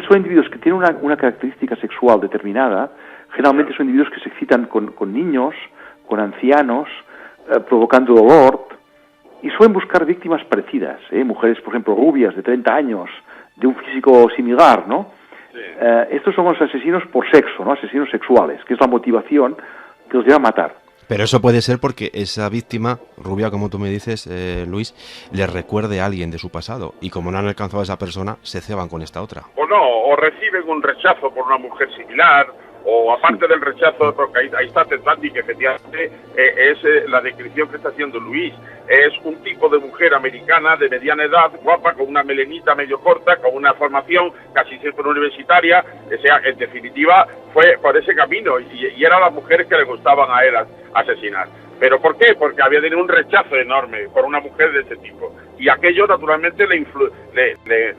Son individuos que tienen una característica sexual determinada. Generalmente son individuos que se excitan con niños, con ancianos, provocando dolor, y suelen buscar víctimas parecidas, mujeres, por ejemplo, rubias de 30 años, de un físico similar, ¿no? Sí. Estos son los asesinos por sexo, ¿no? Asesinos sexuales, que es la motivación que los lleva a matar. Pero eso puede ser porque esa víctima, rubia, como tú me dices, Luis, le recuerde a alguien de su pasado, y como no han alcanzado a esa persona, se ceban con esta otra. O no, o reciben un rechazo por una mujer similar, o aparte del rechazo, porque ahí está Tetlandi, que efectivamente es la descripción que está haciendo Luis. Es un tipo de mujer americana de mediana edad, guapa, con una melenita medio corta, con una formación casi siempre universitaria. O sea, en definitiva, fue por ese camino, y eran las mujeres que le gustaban a él asesinar. ¿Pero por qué? Porque había tenido un rechazo enorme por una mujer de ese tipo. Y aquello, naturalmente, le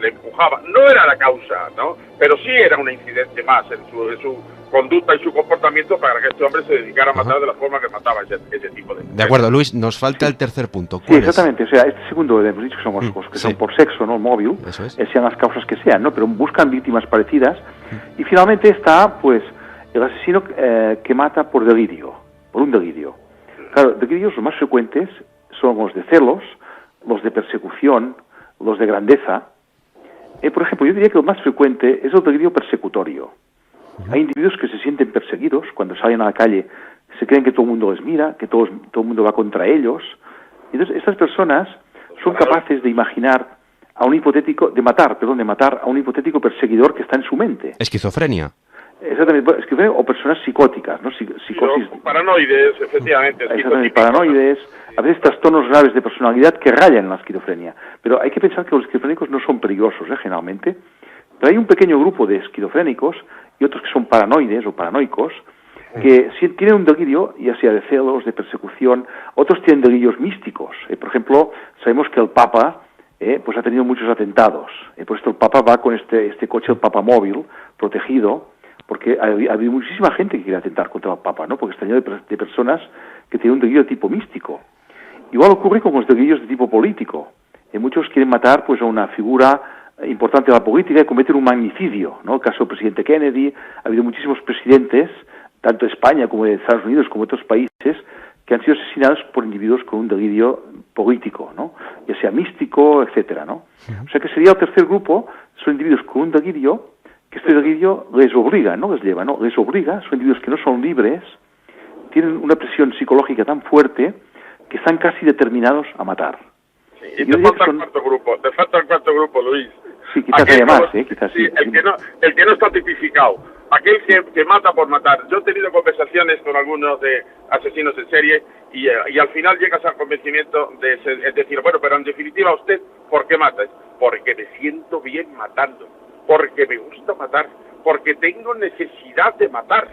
empujaba. No era la causa, ¿no? Pero sí era un incidente más en su conducta y su comportamiento para que este hombre se dedicara a matar de la forma que mataba ese tipo de... De acuerdo, Luis, nos falta el tercer punto. Sí, exactamente. O sea, este segundo hemos dicho que son los que son por sexo, ¿no? Móvil, eso es. Sean las causas que sean, ¿no? Pero buscan víctimas parecidas. Y finalmente está, pues, el asesino que mata por delirio, por un delirio. Claro, delirios los más frecuentes son los de celos, los de persecución, los de grandeza. Por ejemplo, yo diría que lo más frecuente es el delirio persecutorio. Hay individuos que se sienten perseguidos cuando salen a la calle, se creen que todo el mundo les mira, que todo el mundo va contra ellos. Entonces, estas personas son capaces de imaginar a un hipotético, de matar a un hipotético perseguidor que está en su mente. Esquizofrenia. Exactamente, esquizofrenia o personas psicóticas, ¿no? Psicosis. Paranoides, efectivamente. Exactamente, paranoides, a veces trastornos graves de personalidad que rayan en la esquizofrenia. Pero hay que pensar que los esquizofrénicos no son peligrosos, generalmente. Pero hay un pequeño grupo de esquizofrénicos y otros que son paranoides o paranoicos, que tienen un delirio, ya sea de celos, de persecución. Otros tienen delirios místicos. Por ejemplo, sabemos que el Papa pues ha tenido muchos atentados. Por esto el Papa va con este coche, el Papa móvil, protegido, porque ha habido muchísima gente que quiere atentar contra el Papa, ¿no? Porque está lleno de personas que tienen un delirio de tipo místico. Igual ocurre con los delirios de tipo político. Muchos quieren matar, pues, a una figura importante de la política y cometen un magnicidio, ¿no? El caso del presidente Kennedy. Ha habido muchísimos presidentes, tanto de España como de Estados Unidos como de otros países, que han sido asesinados por individuos con un delirio político, ¿no? Ya sea místico, etcétera, ¿no? O sea que sería el tercer grupo, son individuos con un delirio, que este delirio les obliga, no les lleva, ¿no? Les obliga, son individuos que no son libres, tienen una presión psicológica tan fuerte que están casi determinados a matar. Sí, y te falta el cuarto grupo, Luis. Sí, quizás haya más, quizás sí. El que no está tipificado, aquel que mata por matar. Yo he tenido conversaciones con algunos de asesinos en serie y al final llegas al convencimiento de decir, bueno, pero en definitiva, ¿usted por qué mata? Porque me siento bien matando, porque me gusta matar, porque tengo necesidad de matar.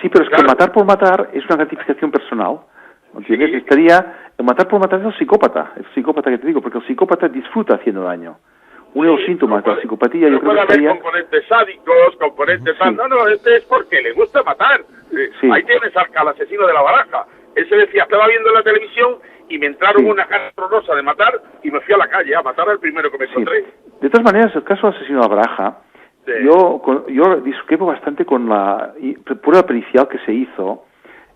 Sí, pero es que matar por matar es una gratificación personal. ¿Entiendes? Sí. El matar por matar es el psicópata que te digo, porque el psicópata disfruta haciendo daño. Uno de los síntomas de la psicopatía, yo creo que puede haber componentes sádicos, componentes tal. No, este es porque le gusta matar. Sí. Ahí tienes al asesino de la baraja. Él se decía, estaba viendo la televisión y me entraron una gana horrorosa de matar y me fui a la calle a matar al primero que me encontré. De todas maneras, el caso del asesino de la baraja, yo discrepo bastante con la prueba pericial que se hizo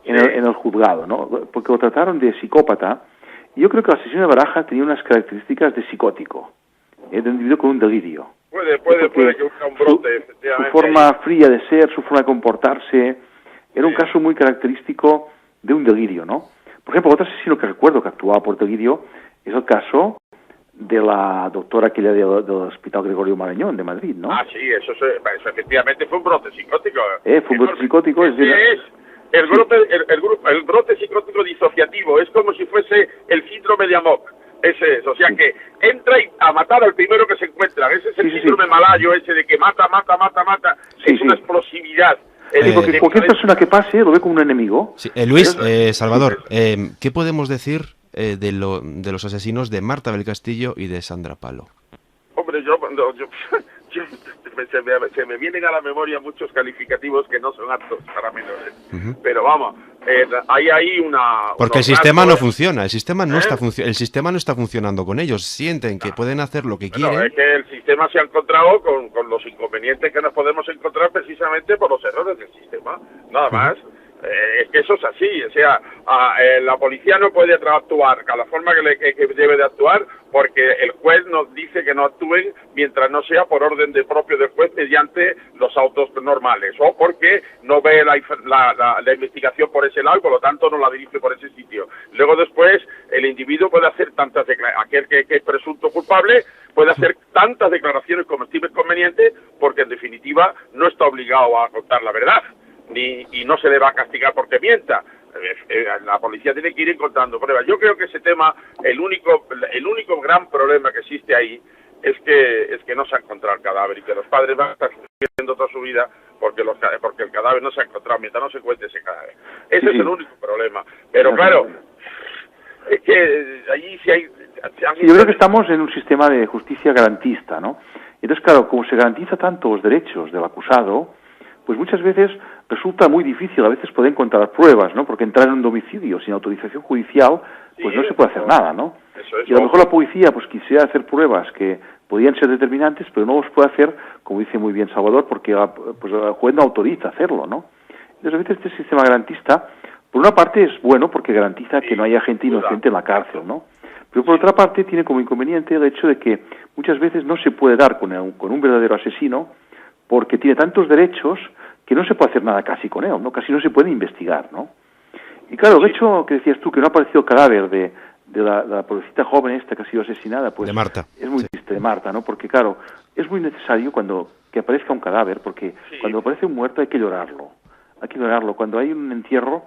en el juzgado, ¿no? Porque lo trataron de psicópata, y yo creo que el asesino de baraja tenía unas características de psicótico, de un individuo con un delirio. Puede que hubiera un brote, efectivamente. Su forma fría de ser, su forma de comportarse, era un caso muy característico de un delirio, ¿no? Por ejemplo, otro asesino que recuerdo que actuaba por delirio es el caso de la doctora aquella del Hospital Gregorio Marañón de Madrid, ¿no? Ah, sí, eso efectivamente fue un brote psicótico. Fue un brote psicótico. El brote psicótico disociativo, es como si fuese el síndrome de Amok. Ese es, o sea que entra a matar al primero que se encuentra. Ese es el síndrome malayo, ese de que mata. Es una explosividad. Porque cualquier persona que pase lo ve como un enemigo. Sí. Luis, Salvador, ¿qué podemos decir de los asesinos de Marta del Castillo y de Sandra Palo? Hombre, yo Se me vienen a la memoria muchos calificativos que no son aptos para menores. Pero vamos, hay ahí una... Porque el sistema no funciona, el sistema no está funcionando con ellos, sienten que pueden hacer lo que quieren. Es que el sistema se ha encontrado con los inconvenientes que nos podemos encontrar precisamente por los errores del sistema, nada más. Es que eso es así, o sea, la policía no puede actuar a la forma que debe de actuar porque el juez nos dice que no actúen mientras no sea por orden propio del juez mediante los autos normales o porque no ve la investigación por ese lado y por lo tanto no la dirige por ese sitio. Luego después el individuo puede hacer aquel que es presunto culpable puede hacer tantas declaraciones como estime conveniente porque en definitiva no está obligado a contar la verdad. Y no se le va a castigar porque mienta. La policía tiene que ir encontrando pruebas. Yo creo que ese tema, el único gran problema que existe ahí es que no se ha encontrado el cadáver y que los padres van a estar sufriendo toda su vida porque el cadáver no se ha encontrado mientras no se encuentre ese cadáver. Ese es el único problema. Pero claro, es que allí sí hay... yo creo que estamos en un sistema de justicia garantista, ¿no? Entonces, claro, como se garantiza tanto los derechos del acusado, pues muchas veces resulta muy difícil a veces poder encontrar pruebas, ¿no? Porque entrar en un domicilio sin autorización judicial, pues no se puede hacer nada, ¿no? Y a lo mejor la policía pues quisiera hacer pruebas que podían ser determinantes, pero no los puede hacer, como dice muy bien Salvador, porque pues el juez no autoriza hacerlo, ¿no? Entonces a veces este sistema garantista, por una parte es bueno porque garantiza que no haya gente inocente en la cárcel, ¿no? Pero por otra parte tiene como inconveniente el hecho de que muchas veces no se puede dar con un verdadero asesino porque tiene tantos derechos que no se puede hacer nada casi con él, ¿no? Casi no se puede investigar, ¿no? Y claro, el hecho que decías tú, que no ha aparecido el cadáver de la pobrecita joven esta que ha sido asesinada, pues... De Marta. Es muy triste, de Marta, ¿no? Porque claro, es muy necesario que aparezca un cadáver, porque cuando aparece un muerto hay que llorarlo. Hay que llorarlo. Cuando hay un entierro,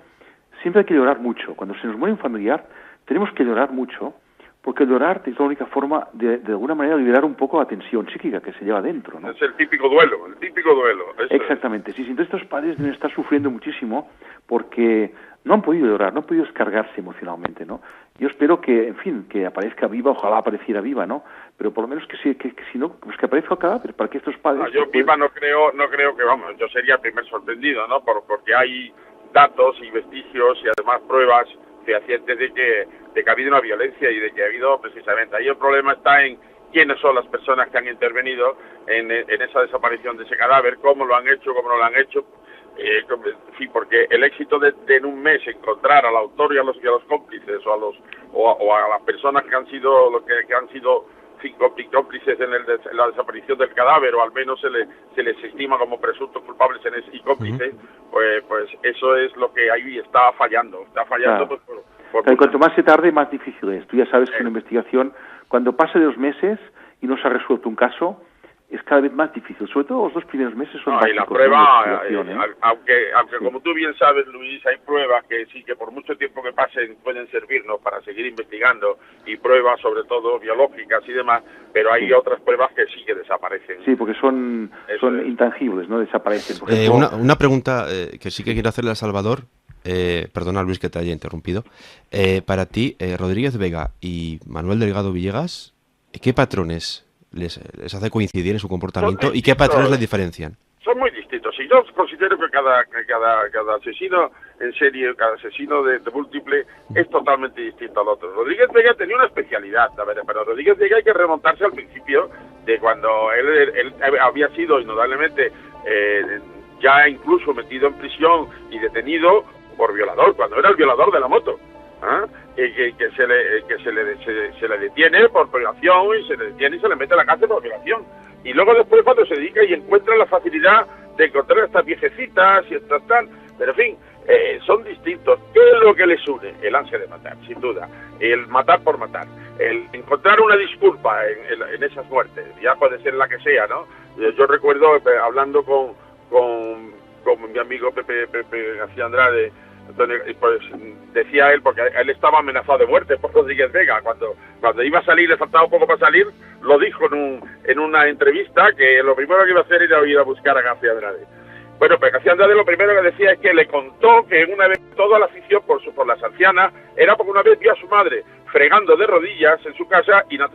siempre hay que llorar mucho. Cuando se nos muere un familiar, tenemos que llorar mucho, porque llorar es la única forma de alguna manera liberar un poco la tensión psíquica que se lleva dentro, ¿no? Es el típico duelo. Exactamente, sí. Entonces estos padres deben estar sufriendo muchísimo porque no han podido llorar, no han podido descargarse emocionalmente, ¿no? Yo espero que, en fin, que aparezca viva, ojalá apareciera viva, ¿no? Pero por lo menos que si no, pues que aparezca el cadáver para que estos padres... yo viva no creo que, vamos, yo sería el primer sorprendido, ¿no? Porque hay datos y vestigios y además pruebas fehacientes de que ha habido una violencia y de que ha habido precisamente. Ahí el problema está en quiénes son las personas que han intervenido en esa desaparición de ese cadáver, cómo lo han hecho, cómo no lo han hecho. Sí, porque el éxito de en un mes encontrar al autor y a los cómplices o a las personas que han sido cómplices en la desaparición del cadáver, o al menos se les estima como presuntos culpables y cómplices, pues eso es lo que ahí está fallando. Claro. Pues, cuanto más se tarde, más difícil es. Tú ya sabes que una investigación, cuando pasa de 2 meses y no se ha resuelto un caso, es cada vez más difícil. Sobre todo los 2 primeros meses son básicos. Y la prueba, aunque como tú bien sabes, Luis, hay pruebas que sí, que por mucho tiempo que pasen pueden servirnos para seguir investigando, y pruebas sobre todo biológicas y demás, pero hay otras pruebas que sí que desaparecen. Sí, porque son intangibles, ¿no? Desaparecen. Por ejemplo, una pregunta que sí que quiero hacerle a Salvador. Perdona, Luis, que te haya interrumpido. Para ti, Rodríguez Vega y Manuel Delgado Villegas, ¿qué patrones les hace coincidir en su comportamiento y qué patrones les diferencian? Son muy distintos. Y yo considero que cada asesino en serie, cada asesino de múltiple es totalmente distinto al otro. Rodríguez Vega tenía una especialidad, pero Rodríguez Vega hay que remontarse al principio de cuando él había sido indudablemente ya incluso metido en prisión y detenido por violador, cuando era el violador de la moto. Que se le detiene por violación y se le mete a la cárcel por violación. Y luego después cuando se dedica y encuentra la facilidad de encontrar estas viejecitas y estas tal, pero en fin, son distintos. ¿Qué es lo que les une? El ansia de matar, sin duda. El matar por matar. El encontrar una disculpa en esas muertes, ya puede ser la que sea, ¿no? Yo recuerdo hablando con mi amigo Pepe García Andrade, pues decía él, porque él estaba amenazado de muerte por Rodríguez Vega, cuando iba a salir, le faltaba poco para salir, lo dijo en una entrevista, que lo primero que iba a hacer era ir a buscar a García Andrade. Bueno, pues García Andrade lo primero que decía es que le contó que una vez toda la afición por las ancianas era porque una vez vio a su madre fregando de rodillas en su casa y no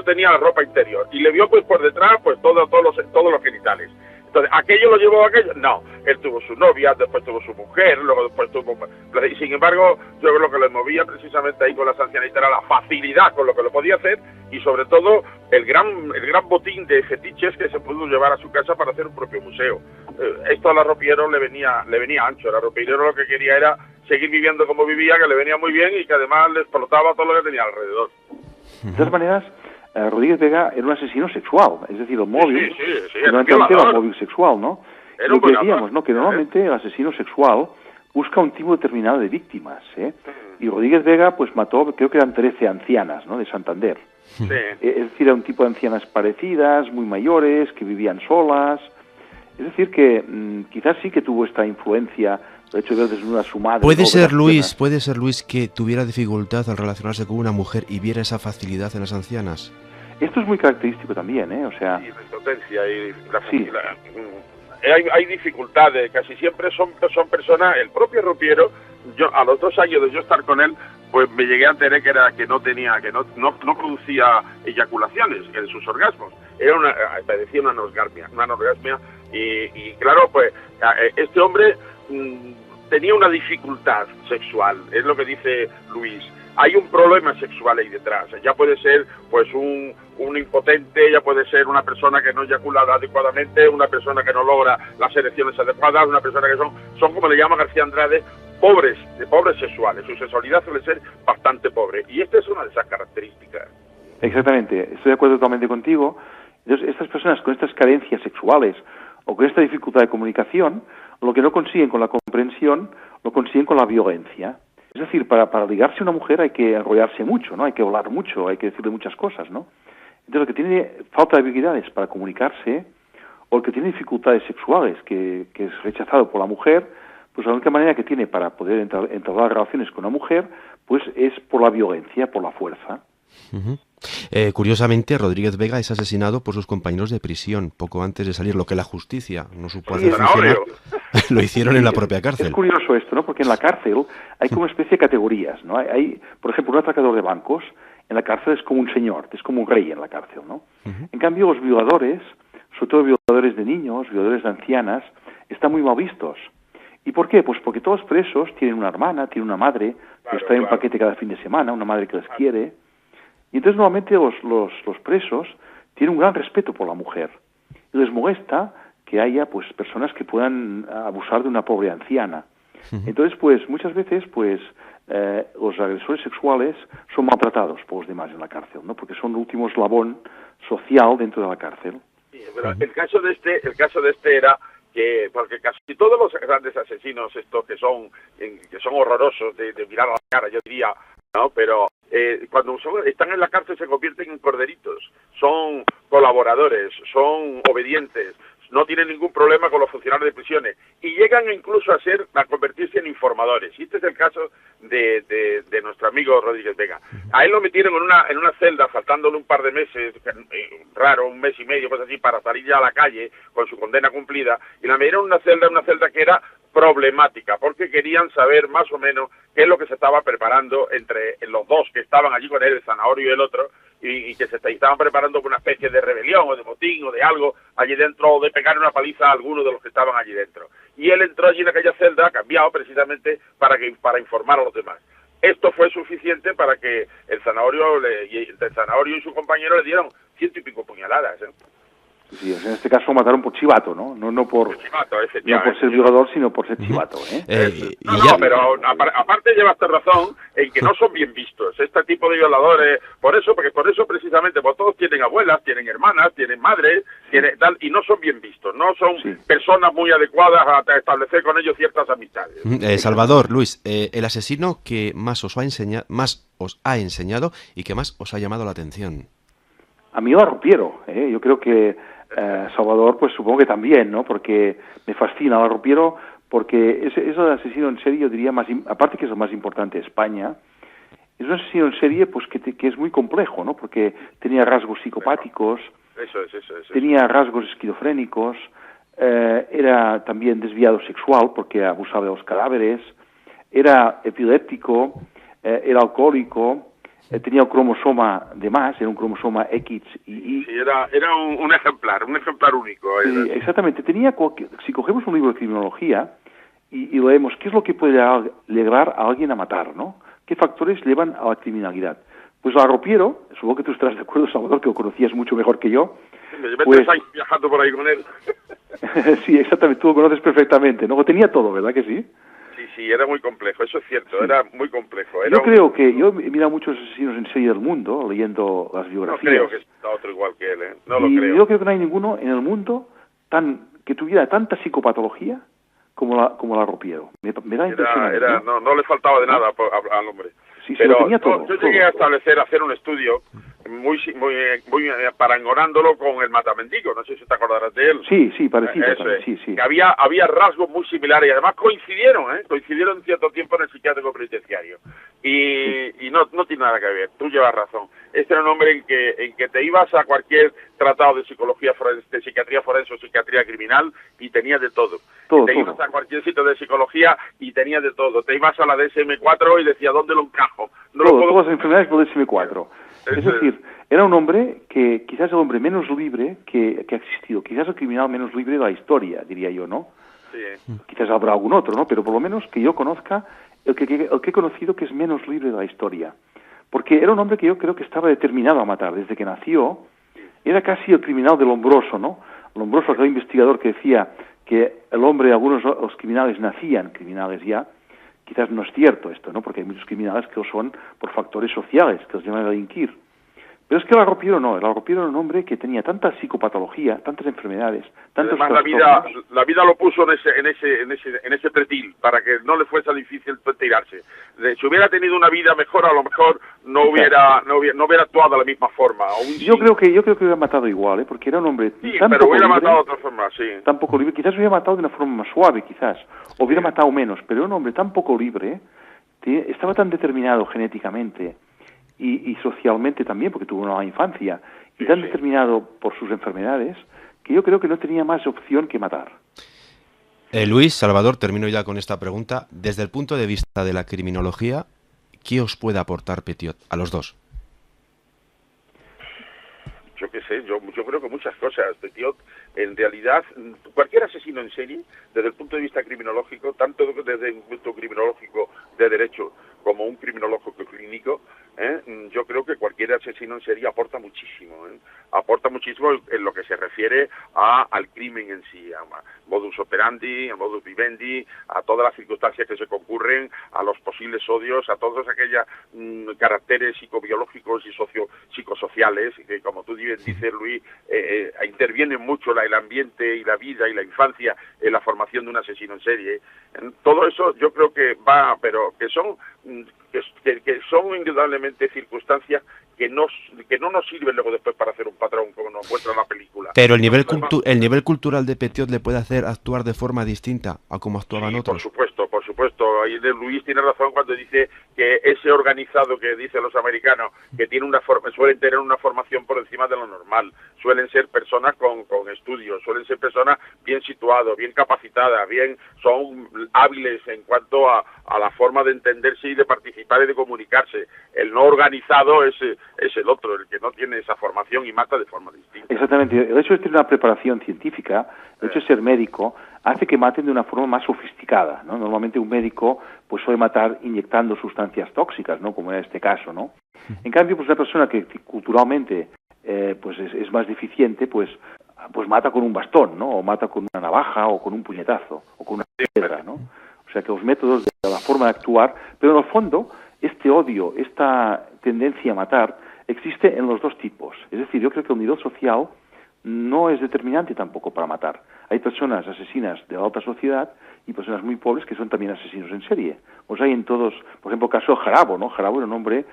tenía la ropa interior, y le vio pues por detrás pues todos los genitales. Entonces, ¿aquello lo llevó a aquello? No, él tuvo su novia, después tuvo su mujer, luego después tuvo... Y sin embargo, yo creo que lo que le movía precisamente ahí con las ancianitas era la facilidad con lo que lo podía hacer, y sobre todo el gran botín de fetiches que se pudo llevar a su casa para hacer un propio museo. Esto a la Ropiero le venía ancho. La Ropiero lo que quería era seguir viviendo como vivía, que le venía muy bien y que además le explotaba todo lo que tenía alrededor. De todas maneras, Rodríguez Vega era un asesino sexual, es decir, el móvil, sí, fundamentalmente era un móvil sexual, ¿no? Era lo que decíamos, ¿no? Que normalmente el asesino sexual busca un tipo determinado de víctimas, ¿eh? Y Rodríguez Vega, pues mató, creo que eran 13 ancianas, ¿no? De Santander. Sí. Es decir, era un tipo de ancianas parecidas, muy mayores, que vivían solas. Es decir, que quizás sí que tuvo esta influencia, el hecho de ver desnuda a su madre. Puede ser, Luis, que tuviera dificultad al relacionarse con una mujer y viera esa facilidad en las ancianas. Esto es muy característico también, ¿eh? O sea... Sí, la impotencia y hay dificultades, casi siempre son personas, el propio Ropiero, yo a los 2 años de yo estar con él, pues me llegué a enterar que no producía eyaculaciones en sus orgasmos, padecía una anorgasmia, y claro, pues este hombre tenía una dificultad sexual, es lo que dice Luis. Hay un problema sexual ahí detrás. Ya puede ser pues un impotente, ya puede ser una persona que no eyacula adecuadamente, una persona que no logra las erecciones adecuadas, una persona que son como le llama García Andrade, pobres sexuales. Su sexualidad suele ser bastante pobre. Y esta es una de esas características. Exactamente, estoy de acuerdo totalmente contigo. Entonces, estas personas con estas carencias sexuales o con esta dificultad de comunicación, lo que no consiguen con la comprensión, lo consiguen con la violencia. Es decir, para ligarse a una mujer hay que enrollarse mucho, ¿no? Hay que hablar mucho, hay que decirle muchas cosas, ¿no? Entonces, el que tiene falta de habilidades para comunicarse, o el que tiene dificultades sexuales, que es rechazado por la mujer, pues la única manera que tiene para poder entablar relaciones con una mujer, pues es por la violencia, por la fuerza. Curiosamente, Rodríguez Vega es asesinado por sus compañeros de prisión poco antes de salir, lo que la justicia no supo hacer funcionar. Lo hicieron en la propia cárcel. Es curioso esto, ¿no? Porque en la cárcel hay como una especie de categorías, ¿no? Hay, por ejemplo, un atracador de bancos, en la cárcel es como un señor, es como un rey en la cárcel, ¿no? En cambio, los violadores, sobre todo violadores de niños, violadores de ancianas, están muy mal vistos. ¿Y por qué? Pues porque todos los presos tienen una hermana, tienen una madre, les traen un paquete cada fin de semana, una madre que les quiere. Y entonces normalmente los presos tienen un gran respeto por la mujer. Y les molesta que haya pues personas que puedan abusar de una pobre anciana. Entonces, pues muchas veces pues los agresores sexuales son maltratados por los demás en la cárcel, ¿no? Porque son el último eslabón social dentro de la cárcel. Sí, pero el caso de este era que, porque casi todos los grandes asesinos estos que son horrorosos de mirar a la cara, yo diría, ¿no? Pero cuando están en la cárcel se convierten en corderitos, son colaboradores, son obedientes, no tienen ningún problema con los funcionarios de prisiones y llegan incluso a convertirse en informadores. Y este es el caso de nuestro amigo Rodríguez Vega. A él lo metieron en una celda, faltándole un par de meses, raro, un mes y medio, pues así, para salir ya a la calle con su condena cumplida, y la metieron en una celda que era problemática, porque querían saber más o menos qué es lo que se estaba preparando entre los dos que estaban allí con él, el Zanahorio y el otro, y que se estaban preparando una especie de rebelión o de motín o de algo allí dentro, o de pegar una paliza a alguno de los que estaban allí dentro. Y él entró allí en aquella celda, cambiado precisamente para informar a los demás. Esto fue suficiente para que el Zanahorio y su compañero le dieron 100 y pico puñaladas, ¿eh? Sí, en este caso mataron por chivato, ¿no? No por ser violador, sino por ser chivato, ¿eh? Pero aparte llevaste razón en que no son bien vistos este tipo de violadores, por eso precisamente, pues todos tienen abuelas, tienen hermanas, tienen madres, y no son bien vistos, no son personas muy adecuadas a establecer con ellos ciertas amistades. Salvador, Luis, el asesino que más os ha enseñado y que más os ha llamado la atención. A mí la Ropiero, ¿eh? Yo creo que Salvador, pues supongo que también, ¿no? Porque me fascina la Ropiero, porque es el asesino en serie, yo diría, aparte que es lo más importante de España, es un asesino en serie pues que es muy complejo, ¿no? Porque tenía rasgos psicopáticos, eso. tenía rasgos esquizofrénicos, era también desviado sexual porque abusaba de los cadáveres, era epiléptico, era alcohólico, tenía un cromosoma de más, era un cromosoma X y Y. Sí, era un ejemplar único. Sí, exactamente. Si cogemos un libro de criminología y leemos qué es lo que puede llevar a alguien a matar, ¿no? ¿Qué factores llevan a la criminalidad? Pues el arropiero, supongo que tú estarás de acuerdo, Salvador, que lo conocías mucho mejor que yo. Sí, me llevé 3 años viajando por ahí con él. Sí, exactamente, tú lo conoces perfectamente, ¿no? Lo tenía todo, ¿verdad que sí? Sí, era muy complejo, eso es cierto, era muy complejo. Yo creo que, yo he mirado muchos asesinos en serie del mundo, leyendo las biografías. No creo que sea otro igual que él, no lo creo. Yo creo que no hay ninguno en el mundo que tuviera tanta psicopatología como el arropiero. Me da impresión. No le faltaba de nada al hombre. Sí, pero lo tenía todo. Yo llegué a hacer un estudio muy parangonándolo con el Matamendigo, no sé si te acordarás de él. Sí, parecido también, sí. Que había rasgos muy similares y además coincidieron en cierto tiempo en el psiquiátrico penitenciario. Y no tiene nada que ver, tú llevas razón. Este era un hombre en que te ibas a cualquier tratado de psicología forense, de psiquiatría forense o psiquiatría criminal y tenías de todo. Te ibas a cualquier sitio de psicología y tenías de todo. Te ibas a la DSM-4 y decía, ¿dónde lo encajo? Todas las enfermedades por DSM-4. Es decir, era un hombre que quizás el hombre menos libre que ha existido, quizás el criminal menos libre de la historia, diría yo, ¿no? Sí. Quizás habrá algún otro, ¿no? Pero por lo menos que yo conozca, el que he conocido que es menos libre de la historia. Porque era un hombre que yo creo que estaba determinado a matar. Desde que nació, era casi el criminal de Lombroso, ¿no? Lombroso, aquel investigador que decía que los criminales nacían criminales ya. Quizás no es cierto esto, ¿no? Porque hay muchos criminales que lo son por factores sociales, que los llaman a delinquir. Pero es que el arropiero no. El arropiero era un hombre que tenía tanta psicopatología, tantas enfermedades, tantos además la vida lo puso en ese pretil para que no le fuese difícil tirarse. Si hubiera tenido una vida mejor, a lo mejor no hubiera actuado de la misma forma. Yo creo que hubiera matado igual, porque era un hombre tan pero hubiera matado de otra forma, sí. Tan poco libre. Quizás hubiera matado de una forma más suave, quizás, o hubiera matado menos, pero era un hombre tan poco libre, estaba tan determinado genéticamente y socialmente también, porque tuvo una infancia, y tan determinado por sus enfermedades, que yo creo que no tenía más opción que matar. Luis, Salvador, termino ya con esta pregunta. Desde el punto de vista de la criminología, ¿qué os puede aportar Petiot a los dos? Yo qué sé, yo creo que muchas cosas. Petiot, en realidad, cualquier asesino en serie, desde el punto de vista criminológico, tanto desde un punto criminológico de derecho como un criminológico clínico, yo creo que cualquier asesino en serie aporta muchísimo. Aporta muchísimo en lo que se refiere al crimen en sí, a modus operandi, a modus vivendi, a todas las circunstancias que se concurren, a los posibles odios, a todos aquellos caracteres psicobiológicos y psicosociales que, como tú dices, Luis, intervienen mucho el ambiente y la vida y la infancia en la formación de un asesino en serie. Todo eso yo creo que va, pero que son indudablemente circunstancias que no nos sirven luego después para hacer un patrón como nos muestra la película. Pero el nivel cultural de Petiot le puede hacer actuar de forma distinta a como actuaban otros. Por supuesto. Ahí Luis tiene razón cuando dice que ese organizado que dicen los americanos, que suelen tener una formación por encima de lo normal, suelen ser personas con estudios, suelen ser personas bien situadas, bien capacitadas, son hábiles en cuanto a la forma de entenderse y de participar y de comunicarse. El no organizado es el otro, el que no tiene esa formación y mata de forma distinta. Exactamente. El hecho de tener una preparación científica, el hecho de ser médico, hace que maten de una forma más sofisticada, ¿no? Normalmente un médico pues suele matar inyectando sustancias tóxicas, ¿no? Como en este caso, ¿no? En cambio, pues una persona que culturalmente pues es más deficiente, pues mata con un bastón, ¿no? O mata con una navaja o con un puñetazo o con una piedra, ¿no? O sea que los métodos de la forma de actuar, pero en el fondo este odio, esta tendencia a matar existe en los dos tipos. Es decir, yo creo que el nivel social no es determinante tampoco para matar. Hay personas asesinas de la alta sociedad y personas muy pobres que son también asesinos en serie. Pues hay en todos, por ejemplo, el caso de Jarabo, ¿no? Jarabo era un hombre,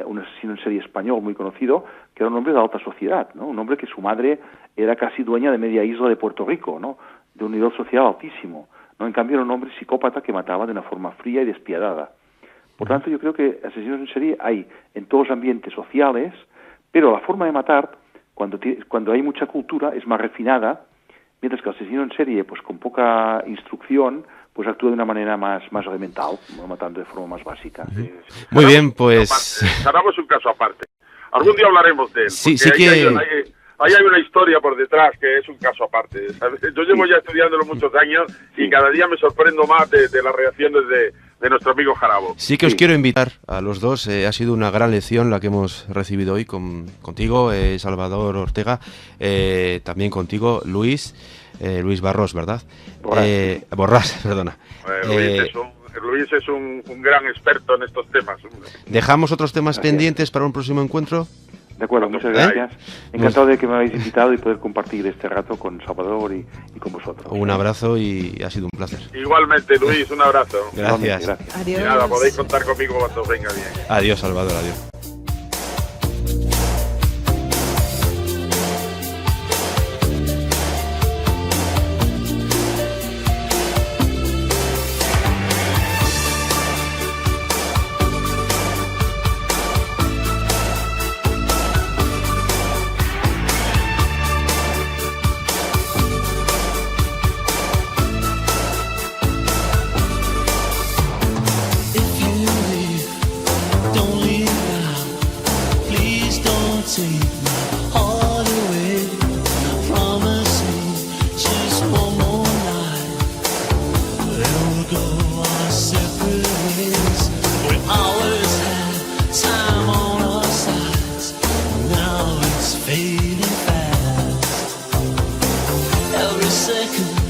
un asesino en serie español muy conocido, que era un hombre de la alta sociedad, ¿no? Un hombre que su madre era casi dueña de media isla de Puerto Rico, ¿no? De un nivel social altísimo, ¿no? En cambio era un hombre psicópata que mataba de una forma fría y despiadada. Por tanto, yo creo que asesinos en serie hay en todos los ambientes sociales, pero la forma de matar, cuando hay mucha cultura, es más refinada mientras que el asesino en serie, pues con poca instrucción, pues actúa de una manera más elemental, matando de forma más básica. Muy bien, pues... Sarabo es un caso aparte. Algún día hablaremos de él. Sí Ahí que... hay una historia por detrás que es un caso aparte, ¿sabes? Yo llevo ya estudiándolo muchos años y cada día me sorprendo más de las reacciones de nuestro amigo Jarabo. Sí que os quiero invitar a los dos. Ha sido una gran lección la que hemos recibido hoy contigo, Salvador Ortega, también contigo, Luis Barros, ¿verdad? Borrás, perdona. Luis es un gran experto en estos temas. ¿Dejamos otros temas pendientes para un próximo encuentro? De acuerdo, muchas gracias. Encantado de que me habéis invitado y poder compartir este rato con Salvador y con vosotros. Un abrazo y ha sido un placer. Igualmente, Luis, un abrazo. Gracias. Adiós. Y nada, podéis contar conmigo cuando venga bien. Adiós, Salvador, adiós. Every second